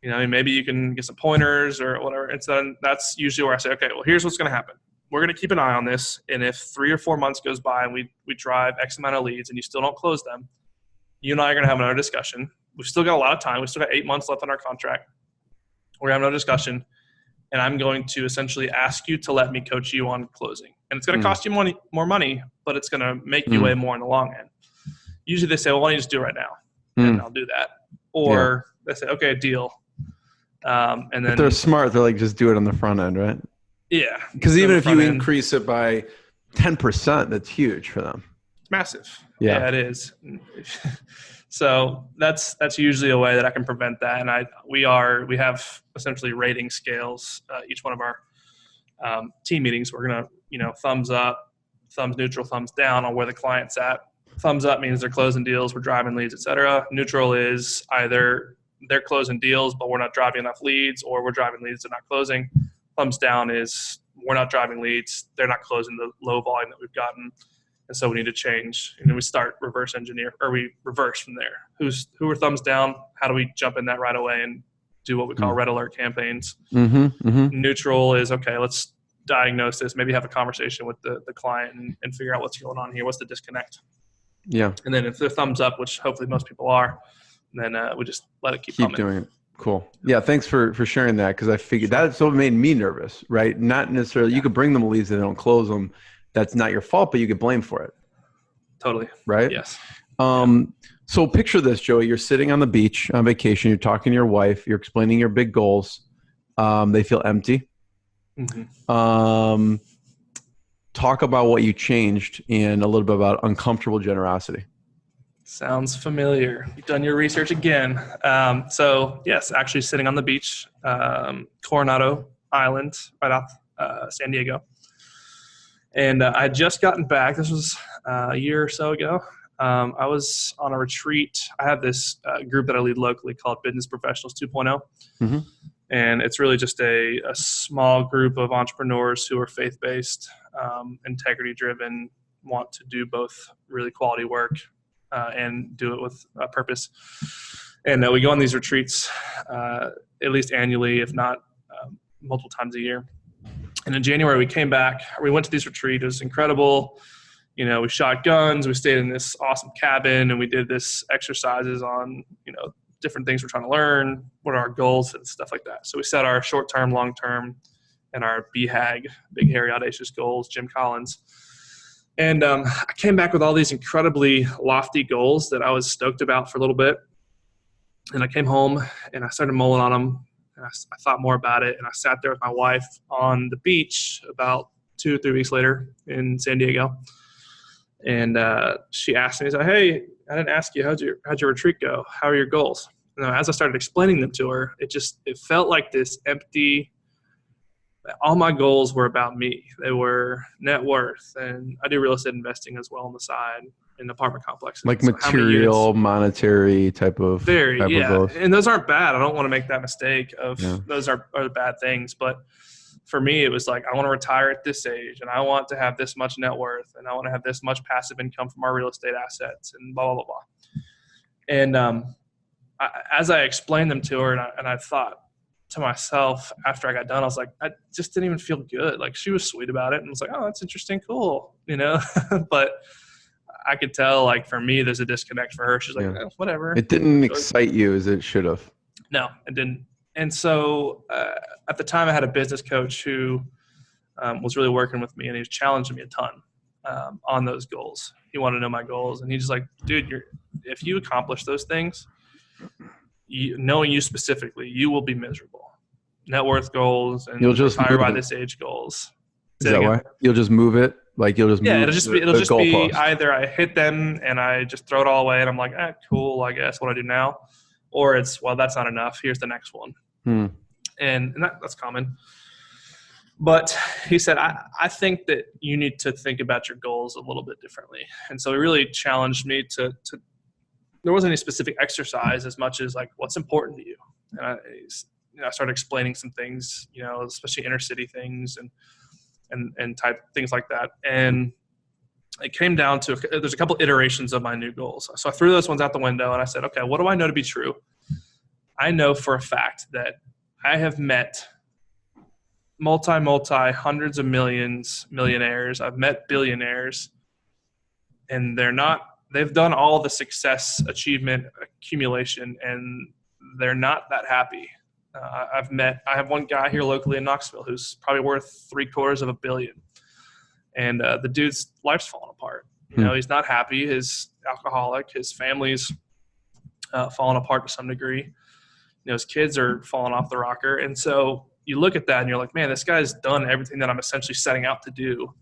maybe you can get some pointers or whatever. And so that's usually where I say, okay, well, here's what's going to happen. We're going to keep an eye on this. And if 3 or 4 months goes by and we drive X amount of leads and you still don't close them, you and I are going to have another discussion. We've still got a lot of time. We've still got 8 months left on our contract. We're going to have another discussion. And I'm going to essentially ask you to let me coach you on closing. And it's going to cost you more money, but it's going to make you way more in the long end. Usually they say, well, why don't you just do it right now? And I'll do that. Or they say, okay, deal. And then if they're smart, they're like, just do it on the front end, right? Yeah. Because even if you increase it by 10%, that's huge for them. It's massive. Yeah, it is. So that's usually a way that I can prevent that. And we have essentially rating scales. Each one of our team meetings, we're going to, thumbs up, thumbs neutral, thumbs down on where the client's at. Thumbs up means they're closing deals, we're driving leads, et cetera. Neutral is either they're closing deals, but we're not driving enough leads, or we're driving leads, they're not closing. Thumbs down is we're not driving leads, they're not closing the low volume that we've gotten. And so we need to change. And then we start reverse engineer, or we reverse from there. Who are thumbs down? How do we jump in that right away and do what we call red alert campaigns? Neutral is, okay, let's diagnose this, maybe have a conversation with the client and figure out what's going on here. What's the disconnect? Yeah. And then if they're thumbs up, which hopefully most people are, then we just let it keep doing it. Cool. Yeah. Thanks for sharing that. Cause I figured that's what made me nervous, right? Not necessarily, you could bring them leads and they don't close them. That's not your fault, but you get blamed for it. Totally. Right. Yes. So picture this, Joey, you're sitting on the beach on vacation. You're talking to your wife, you're explaining your big goals. They feel empty. Talk about what you changed and a little bit about uncomfortable generosity. Sounds familiar. You've done your research again. So yes, actually sitting on the beach, Coronado Island, right off San Diego. And I had just gotten back. This was a year or so ago. I was on a retreat. I have this group that I lead locally called Business Professionals 2.0. And it's really just a small group of entrepreneurs who are faith-based, integrity-driven, want to do both really quality work and do it with a purpose. And we go on these retreats at least annually, if not multiple times a year. And in January, we came back. We went to this retreat. It was incredible. We shot guns. We stayed in this awesome cabin, and we did this exercises on, different things we're trying to learn, what are our goals and stuff like that. So we set our short-term, long-term, and our BHAG, big, hairy, audacious goals, Jim Collins. And I came back with all these incredibly lofty goals that I was stoked about for a little bit. And I came home and I started mulling on them. And I thought more about it. And I sat there with my wife on the beach about 2 or 3 weeks later in San Diego. And she asked me, hey, I didn't ask you, how'd your retreat go? How are your goals? And as I started explaining them to her, it felt like this empty, all my goals were about me. They were net worth, and I do real estate investing as well on the side in apartment complexes. Like material, monetary type of goals. And those aren't bad. I don't want to make that mistake of those are bad things. But for me, it was like, I want to retire at this age, and I want to have this much net worth, and I want to have this much passive income from our real estate assets, and blah, blah, blah, blah. And as I explained them to her, and I thought to myself after I got done, I was like, I just didn't even feel good. Like, she was sweet about it, and was like, oh, that's interesting, cool, But I could tell, like, for me, there's a disconnect. For her, she's like, whatever. It didn't excite you as it should have. No, it didn't. And so at the time, I had a business coach who was really working with me, and he was challenging me a ton on those goals. He wanted to know my goals, and he's just like, dude, if you accomplish those things, knowing you specifically, you will be miserable. Net worth goals and you'll just retire by this age goals. Is that why? You'll just move it? Like you'll just move it'll just be either I hit them and I just throw it all away and I'm like, cool, I guess what I do now. Or it's, well, that's not enough. Here's the next one. And that's common. But he said, I think that you need to think about your goals a little bit differently. And so he really challenged me to there wasn't any specific exercise as much as like, what's important to you? And I started explaining some things, especially inner city things and type things like that. And it came down to, there's a couple iterations of my new goals. So I threw those ones out the window and I said, okay, what do I know to be true? I know for a fact that I have met multi hundreds of millions, millionaires. I've met billionaires, and they've done all the success, achievement, accumulation, and they're not that happy. I have one guy here locally in Knoxville who's probably worth $750 million. And the dude's life's falling apart. He's not happy. His alcoholic, his family's falling apart to some degree. His kids are falling off the rocker. And so you look at that and you're like, man, this guy's done everything that I'm essentially setting out to do.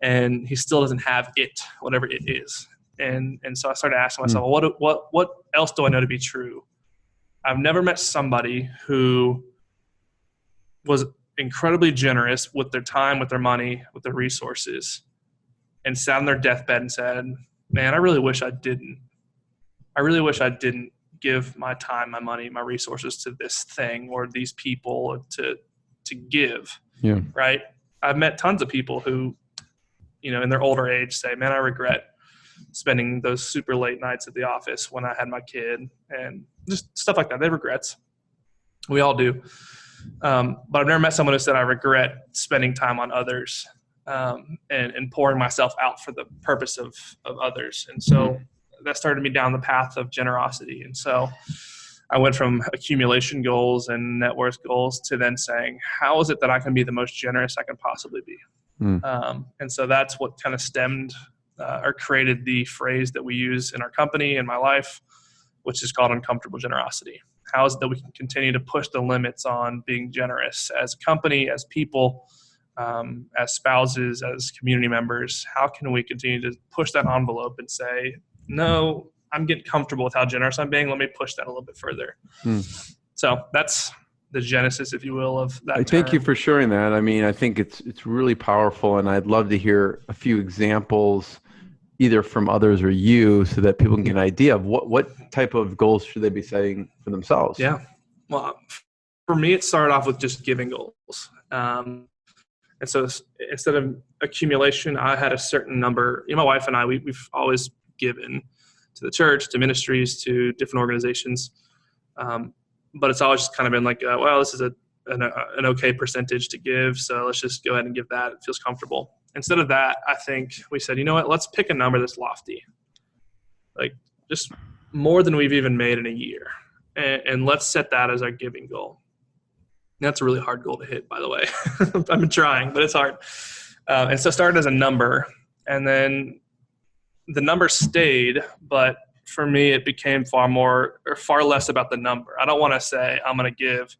And he still doesn't have it, whatever it is. And so I started asking myself, well, what else do I know to be true? I've never met somebody who was incredibly generous with their time, with their money, with their resources, and sat on their deathbed and said, man, I really wish I didn't give my time, my money, my resources to this thing or these people to give. Yeah. Right. I've met tons of people who, in their older age say, man, I regret spending those super late nights at the office when I had my kid, and just stuff like that. They have regrets. We all do. But I've never met someone who said, I regret spending time on others and pouring myself out for the purpose of others. And so that started me down the path of generosity. And so I went from accumulation goals and net worth goals to then saying, how is it that I can be the most generous I can possibly be? And so that's what kind of stemmed or created the phrase that we use in our company and my life, which is called uncomfortable generosity. How is it that we can continue to push the limits on being generous as a company, as people, as spouses, as community members? How can we continue to push that envelope and say, no, I'm getting comfortable with how generous I'm being. Let me push that a little bit further. So that's the genesis, if you will, of that. Thank you for sharing that. I mean, I think it's really powerful, and I'd love to hear a few examples either from others or you so that people can get an idea of what type of goals should they be setting for themselves. Yeah. Well, for me, it started off with just giving goals. And so instead of accumulation, I had a certain number. My wife and I, we've always given to the church, to ministries, to different organizations. But it's always just kind of been like, well, this is an okay percentage to give, so let's just go ahead and give that. It feels comfortable. Instead of that, I think we said, you know what, let's pick a number that's lofty, like just more than we've even made in a year. And let's set that as our giving goal. And that's a really hard goal to hit, by the way. I've been trying, but it's hard. And so started as a number, and then the number stayed, but for me, it became far less about the number. I don't want to say I'm going to give,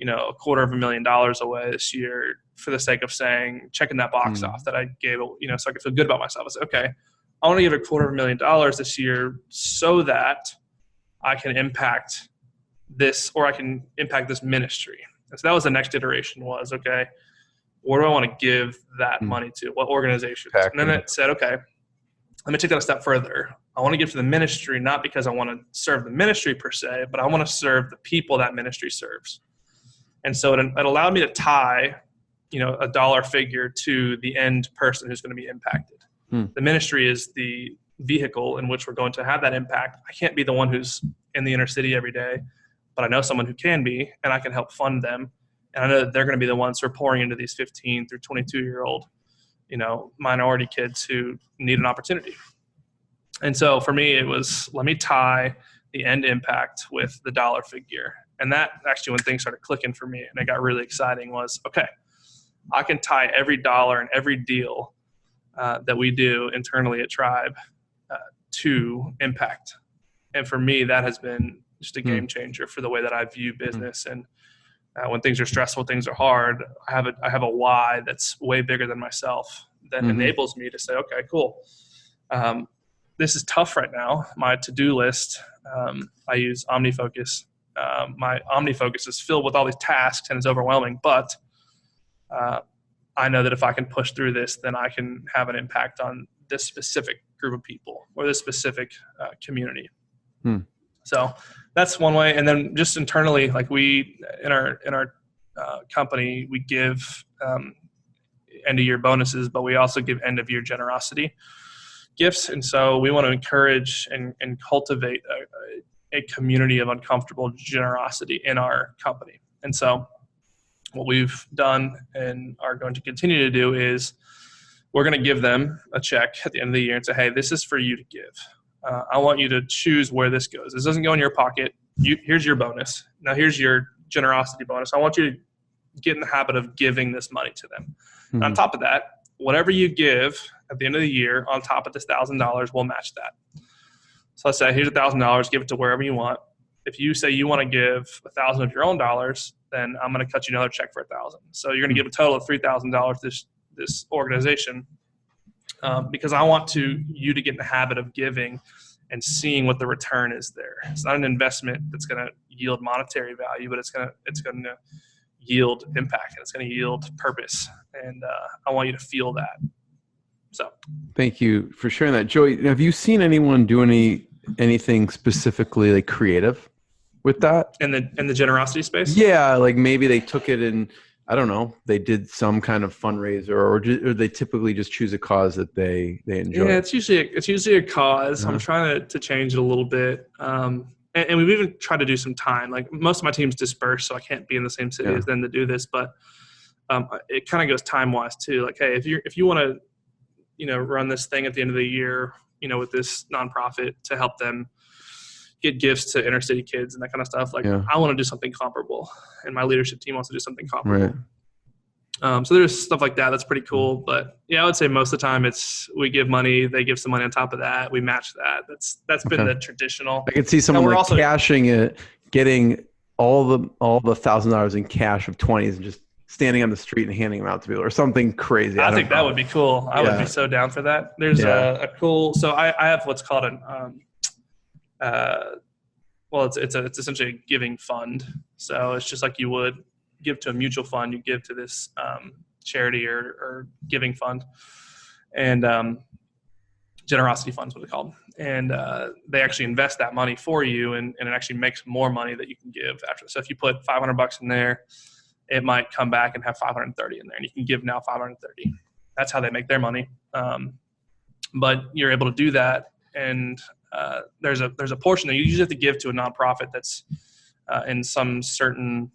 $250,000 away this year for the sake of saying, checking that box off that I gave, so I could feel good about myself. I said, okay, I want to give $250,000 this year so that I can impact this, or I can impact this ministry. And so that was the next iteration was, okay, where do I want to give that money to? What organization? And then it said, okay, let me take that a step further. I want to give to the ministry, not because I want to serve the ministry per se, but I want to serve the people that ministry serves. And so it allowed me to tie, a dollar figure to the end person who's going to be impacted. The ministry is the vehicle in which we're going to have that impact. I can't be the one who's in the inner city every day, but I know someone who can be, and I can help fund them. And I know that they're going to be the ones who are pouring into these 15 through 22-year-old, minority kids who need an opportunity. And so for me, it was, let me tie the end impact with the dollar figure. And that actually, when things started clicking for me and it got really exciting, was, okay, I can tie every dollar and every deal that we do internally at Tribe to impact. And for me, that has been just a game changer for the way that I view business. And when things are stressful, things are hard, I have a why that's way bigger than myself that enables me to say, okay, cool. This is tough right now. My to-do list, I use OmniFocus my OmniFocus is filled with all these tasks and it's overwhelming, but I know that if I can push through this, then I can have an impact on this specific group of people or this specific community. So that's one way. And then just internally, like we, in our company, we give end of year bonuses, but we also give end of year generosity gifts. And so we want to encourage and cultivate a community of uncomfortable generosity in our company. And so what we've done and are going to continue to do is we're going to give them a check at the end of the year and say, hey, this is for you to give. I want you to choose where this goes. This doesn't go in your pocket. Here's your bonus. Now here's your generosity bonus. I want you to get in the habit of giving this money to them. Mm-hmm. On top of that, whatever you give at the end of the year, on top of this $1,000, we'll match that. So let's say, here's $1,000, give it to wherever you want. If you say you want to give $1,000 of your own dollars, then I'm going to cut you another check for $1,000. So you're going to give a total of $3,000 to this organization because I want you to get in the habit of giving and seeing what the return is there. It's not an investment that's going to yield monetary value, but it's going to yield impact and it's going to yield purpose. And I want you to feel that. So, thank you for sharing that, Joey. Have you seen anyone do anything specifically like creative with that in the generosity space? Yeah, like maybe they took it and I don't know, they did some kind of fundraiser, or they typically just choose a cause that they enjoy. Yeah, it's usually a cause. I'm trying to change it a little bit, and we've even tried to do some time. Like most of my team's dispersed, so I can't be in the same city as them to do this. But it kind of goes time wise too. Like, hey, if you want to run this thing at the end of the year, with this nonprofit to help them get gifts to inner city kids and that kind of stuff. Like I want to do something comparable and my leadership team wants to do something comparable. Right. So there's stuff like that. That's pretty cool. But I would say most of the time we give money, they give some money on top of that. We match that. That's been the traditional. I could see someone also cashing it, getting all the $1,000 in cash of 20s and just standing on the street and handing them out to people or something crazy. I think that would be cool. I would be so down for that. There's a cool, so I have what's called it's essentially a giving fund. So it's just like you would give to a mutual fund, you give to this charity or giving fund, and generosity funds, what they're called. And they actually invest that money for you, and it actually makes more money that you can give after. So if you put $500 in there, it might come back and have 530 in there, and you can give now 530. That's how they make their money. But you're able to do that, and there's a portion that you usually have to give to a nonprofit that's in some certain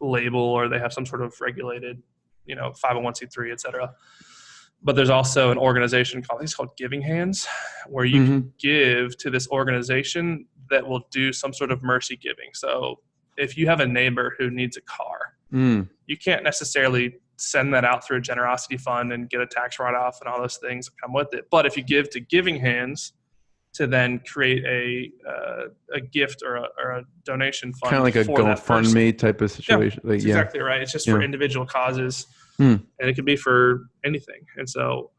label, or they have some sort of regulated, 501c3, et cetera. But there's also an organization called Giving Hands, where you can give to this organization that will do some sort of mercy giving. So if you have a neighbor who needs a car, you can't necessarily send that out through a generosity fund and get a tax write-off and all those things that come with it. But if you give to Giving Hands to then create a gift or a donation fund, kind of like a GoFundMe type of situation. Yeah, that's exactly right. It's just for individual causes, and it could be for anything. And so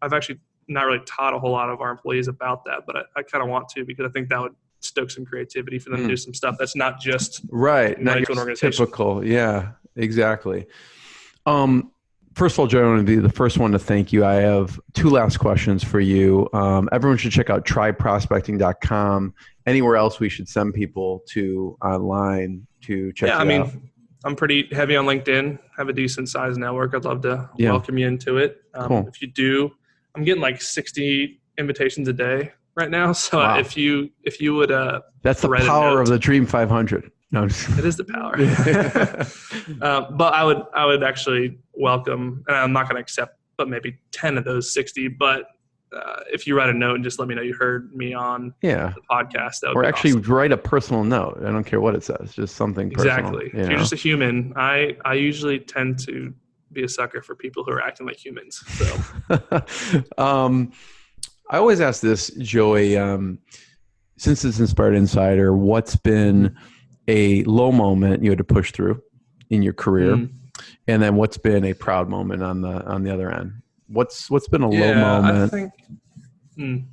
I've actually not really taught a whole lot of our employees about that, but I kind of want to, because I think that would stoke some creativity for them to do some stuff that's not just not to an organization. Typical. Yeah, exactly. First of all, Joe, I want to be the first one to thank you. I have two last questions for you. Everyone should check out tryprospecting.com. Anywhere else we should send people to online to check out? I'm pretty heavy on LinkedIn. Have a decent sized network. I'd love to welcome you into it. Cool. If you do, I'm getting like 60 invitations a day right now. So if you would, that's the power of the Dream 500. No, it is the power. But I would actually welcome, and I'm not going to accept, but maybe 10 of those 60. But if you write a note and just let me know you heard me on the podcast, that would or be actually awesome. Write a personal note. I don't care what it says, just something personal. Exactly. If you're just a human, I usually tend to be a sucker for people who are acting like humans. So. I always ask this, Joey, since it's Inspired Insider, what's been a low moment you had to push through in your career, and then what's been a proud moment on the other end? What's been a low moment? I think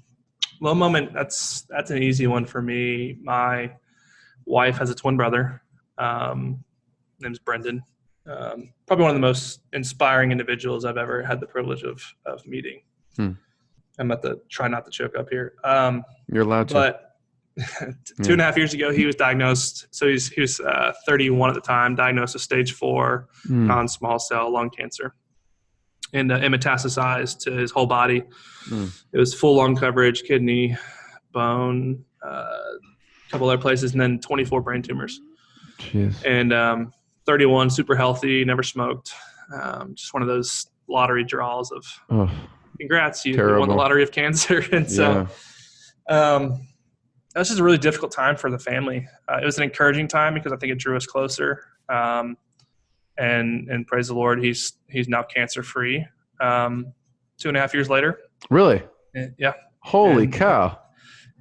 low moment. That's an easy one for me. wife has a twin brother. Name's Brendan. Probably one of the most inspiring individuals I've ever had the privilege of meeting. I'm about to try not to choke up here. You're allowed to. But 2.5 years ago, he was diagnosed. So he was 31 at the time, diagnosed with stage 4 non-small cell lung cancer. And it metastasized to his whole body. It was full lung coverage, kidney, bone, a couple other places, and then 24 brain tumors. Jeez. And 31, super healthy, never smoked. Just one of those lottery draws of congrats, you won the lottery of cancer. And so that was just a really difficult time for the family. It was an encouraging time because I think it drew us closer. And praise the Lord, he's now cancer free. 2.5 years later. Really? Yeah. Holy cow.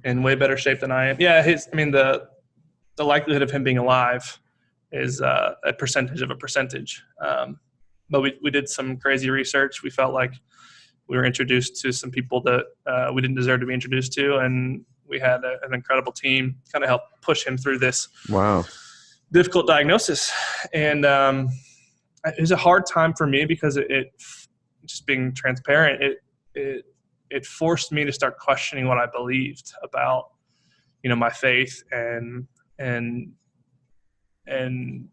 In way better shape than I am. Yeah. The likelihood of him being alive is a percentage of a percentage. But we did some crazy research. We felt like we were introduced to some people that we didn't deserve to be introduced to. And we had an incredible team kind of help push him through this difficult diagnosis. And it was a hard time for me because it just being transparent, it forced me to start questioning what I believed about, my faith and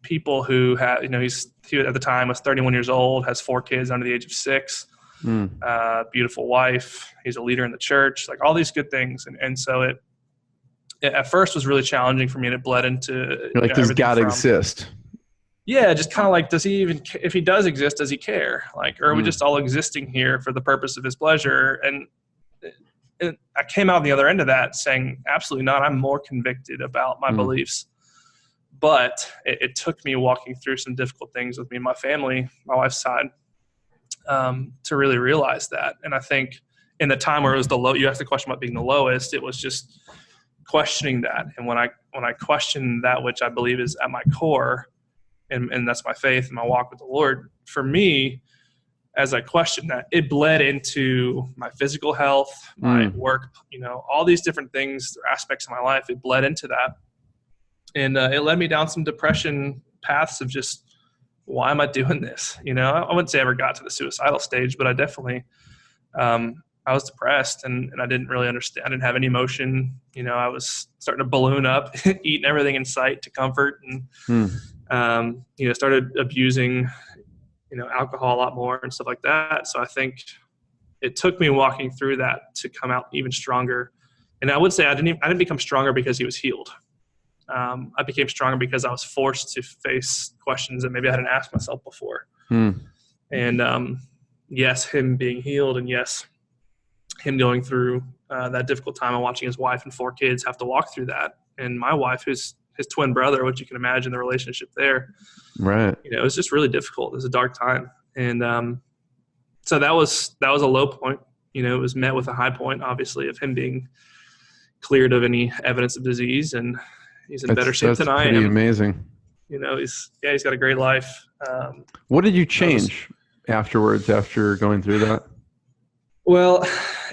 people who had, he at the time was 31 years old, has 4 kids under the age of 6, beautiful wife. He's a leader in the church, like all these good things. And so it at first was really challenging for me, and it bled into, does God exist? Yeah. Just kind of like, does he even, if he does exist, does he care? Like, or are we just all existing here for the purpose of his pleasure? And I came out on the other end of that saying, absolutely not. I'm more convicted about my beliefs. But it took me walking through some difficult things with me and my family, my wife's side, to really realize that. And I think in the time where it was the low, you asked the question about being the lowest, it was just questioning that. And when I question that, which I believe is at my core, and that's my faith and my walk with the Lord, for me, as I questioned that, it bled into my physical health, my work, all these different things, aspects of my life. It bled into that. And it led me down some depression paths of just, why am I doing this? I wouldn't say I ever got to the suicidal stage, but I definitely, I was depressed and I didn't really understand. I didn't have any emotion. I was starting to balloon up, eating everything in sight to comfort, and, started abusing, alcohol a lot more and stuff like that. So I think it took me walking through that to come out even stronger. And I would say I didn't become stronger because he was healed. I became stronger because I was forced to face questions that maybe I hadn't asked myself before. And yes, him being healed, and yes, him going through that difficult time and watching his wife and 4 kids have to walk through that. And my wife, who's his twin brother, which you can imagine the relationship there. Right. It was just really difficult. It was a dark time. And so that was a low point. It was met with a high point, obviously, of him being cleared of any evidence of disease, and he's in better shape than I am. Pretty amazing. He's got a great life. What did you change afterwards, after going through that? Well,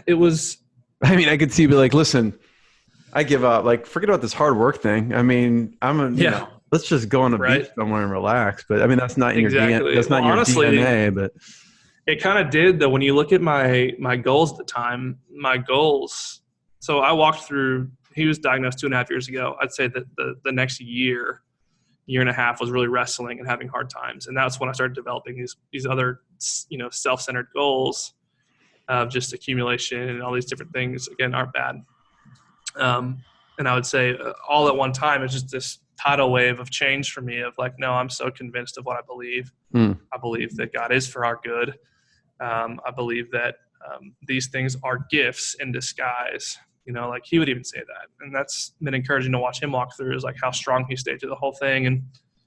it was, I could see, be like, listen, I give up. Like, forget about this hard work thing. Let's just go on a beach somewhere and relax. But that's not in your DNA. That's not honestly, your DNA. But it kind of did, though. When you look at my goals at the time, so I walked through. He was diagnosed 2.5 years ago. I'd say that the next year and a half was really wrestling and having hard times. And that's when I started developing these other, self-centered goals of just accumulation, and all these different things, again, aren't bad. And I would say all at one time, it's just this tidal wave of change for me of like, no, I'm so convinced of what I believe. I believe that God is for our good. I believe that these things are gifts in disguise. Like he would even say that. And that's been encouraging to watch him walk through, is like how strong he stayed through the whole thing, and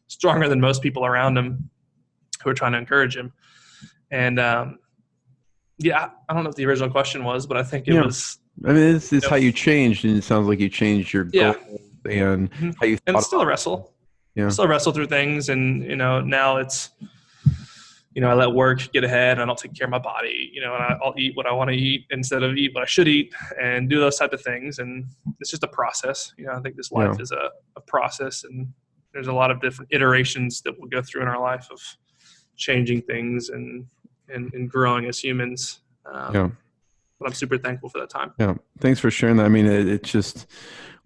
stronger than most people around him who are trying to encourage him. And I don't know what the original question was, but I think it was. It's how you changed, and it sounds like you changed your goals and how you thought. And it's still a wrestle. Yeah. Still wrestle through things, and now it's, I let work get ahead, and I don't take care of my body, and I'll eat what I want to eat instead of eat what I should eat, and do those type of things. And it's just a process. I think this life is a process, and there's a lot of different iterations that we'll go through in our life of changing things and growing as humans. But I'm super thankful for that time. Yeah. Thanks for sharing that. I mean,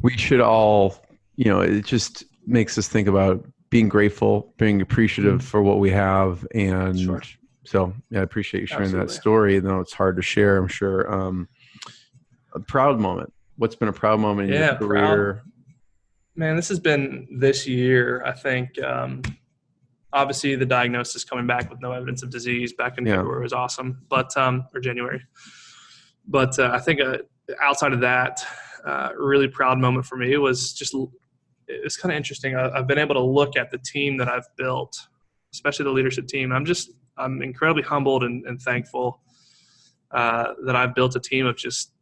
we should all, it just makes us think about being grateful, being appreciative for what we have. And so, I appreciate you sharing that story. Though it's hard to share, I'm sure. A proud moment. What's been a proud moment in your career? Proud. Man, this has been this year, I think. Obviously, the diagnosis coming back with no evidence of disease back in February was awesome, or January. But I think outside of that, really proud moment for me was just it's kind of interesting. I've been able to look at the team that I've built, especially the leadership team. I'm incredibly humbled and thankful that I've built a team of just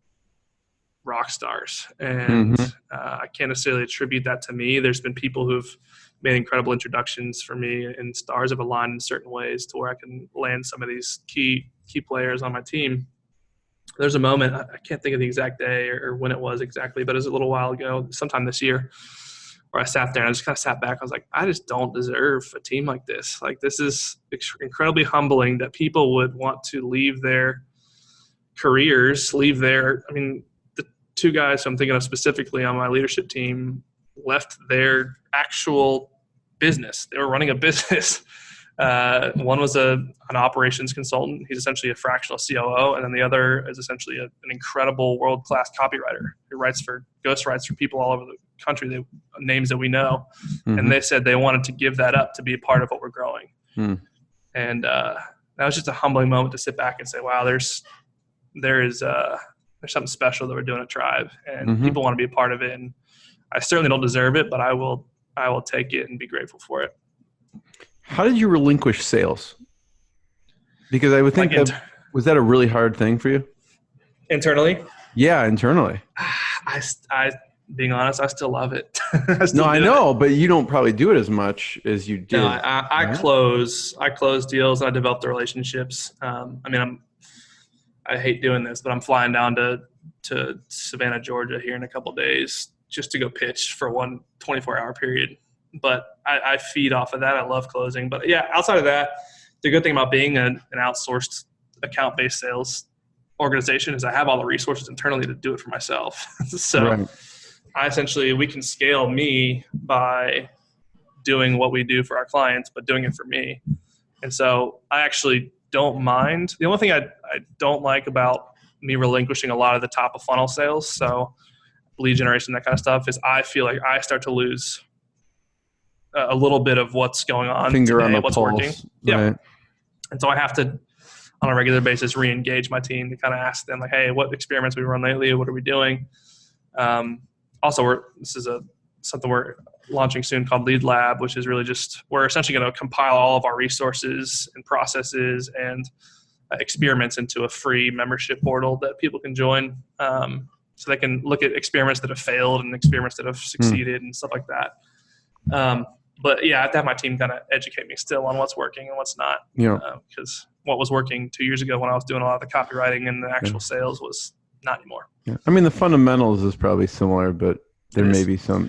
rock stars. And I can't necessarily attribute that to me. There's been people who've made incredible introductions for me, and stars have aligned in certain ways to where I can land some of these key players on my team. There's a moment, I can't think of the exact day or when it was exactly, but it was a little while ago, sometime this year, where I sat there and I just kind of sat back. I was like, I just don't deserve a team like this. Like, this is incredibly humbling that people would want to leave their careers, the two guys I'm thinking of specifically on my leadership team left their actual business. They were running a business. One was an operations consultant. He's essentially a fractional COO. And then the other is essentially an incredible world-class copywriter who ghostwrites for people all over the country, names that we know. And they said they wanted to give that up to be a part of what we're growing. And that was just a humbling moment to sit back and say, wow, there's something special that we're doing at Tribe, and people want to be a part of it. And I certainly don't deserve it, but I will take it and be grateful for it. How did you relinquish sales? Because I would think was that a really hard thing for you? Internally? Yeah, internally. I being honest, I still love it. I know, but you don't probably do it as much as you did. No, I close deals, and I develop the relationships. I hate doing this, but I'm flying down to Savannah, Georgia here in a couple of days just to go pitch for one 24-hour period. But I feed off of that. I love closing. But yeah, outside of that, the good thing about being an outsourced account-based sales organization is I have all the resources internally to do it for myself. So we can scale me by doing what we do for our clients, but doing it for me. And so I actually don't mind. The only thing I don't like about me relinquishing a lot of the top of funnel sales, so lead generation, that kind of stuff, is I feel like I start to lose a little bit of what's going on Finger today, on the what's pulse. working. Yeah. And so I have to, on a regular basis, re-engage my team to kind of ask them, like, hey, what experiments have we run lately? What are we doing? Also, this is something we're launching soon called Lead Lab, which is really just, we're essentially going to compile all of our resources and processes and experiments into a free membership portal that people can join. So they can look at experiments that have failed and experiments that have succeeded and stuff like that. But yeah, I have to have my team kind of educate me still on what's working and what's not. Because what was working 2 years ago when I was doing a lot of the copywriting and the actual sales was not anymore. Yeah. I mean, the fundamentals is probably similar, but there may be some,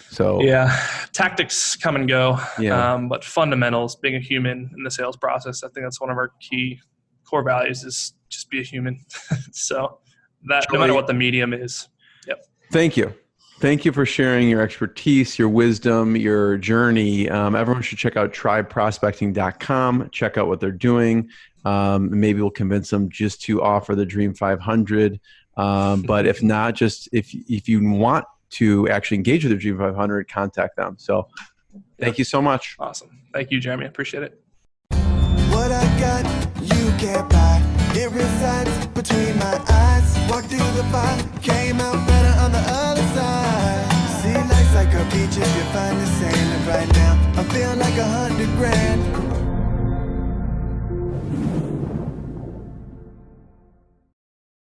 So tactics come and go. But fundamentals, being a human in the sales process, I think that's one of our key core values is just be a human. So that no matter what the medium is. Yep. Thank you. Thank you for sharing your expertise, your wisdom, your journey. Everyone should check out tribeprospecting.com. Check out what they're doing. Maybe we'll convince them just to offer the Dream 500. But if not, just if you want to actually engage with the Dream 500, contact them. So thank you so much. Awesome. Thank you, Jeremy. I appreciate it. What I got, you can't buy. It resides between my eyes. Walked through the fire, came out better on the other side. See, life's like a beach if you find the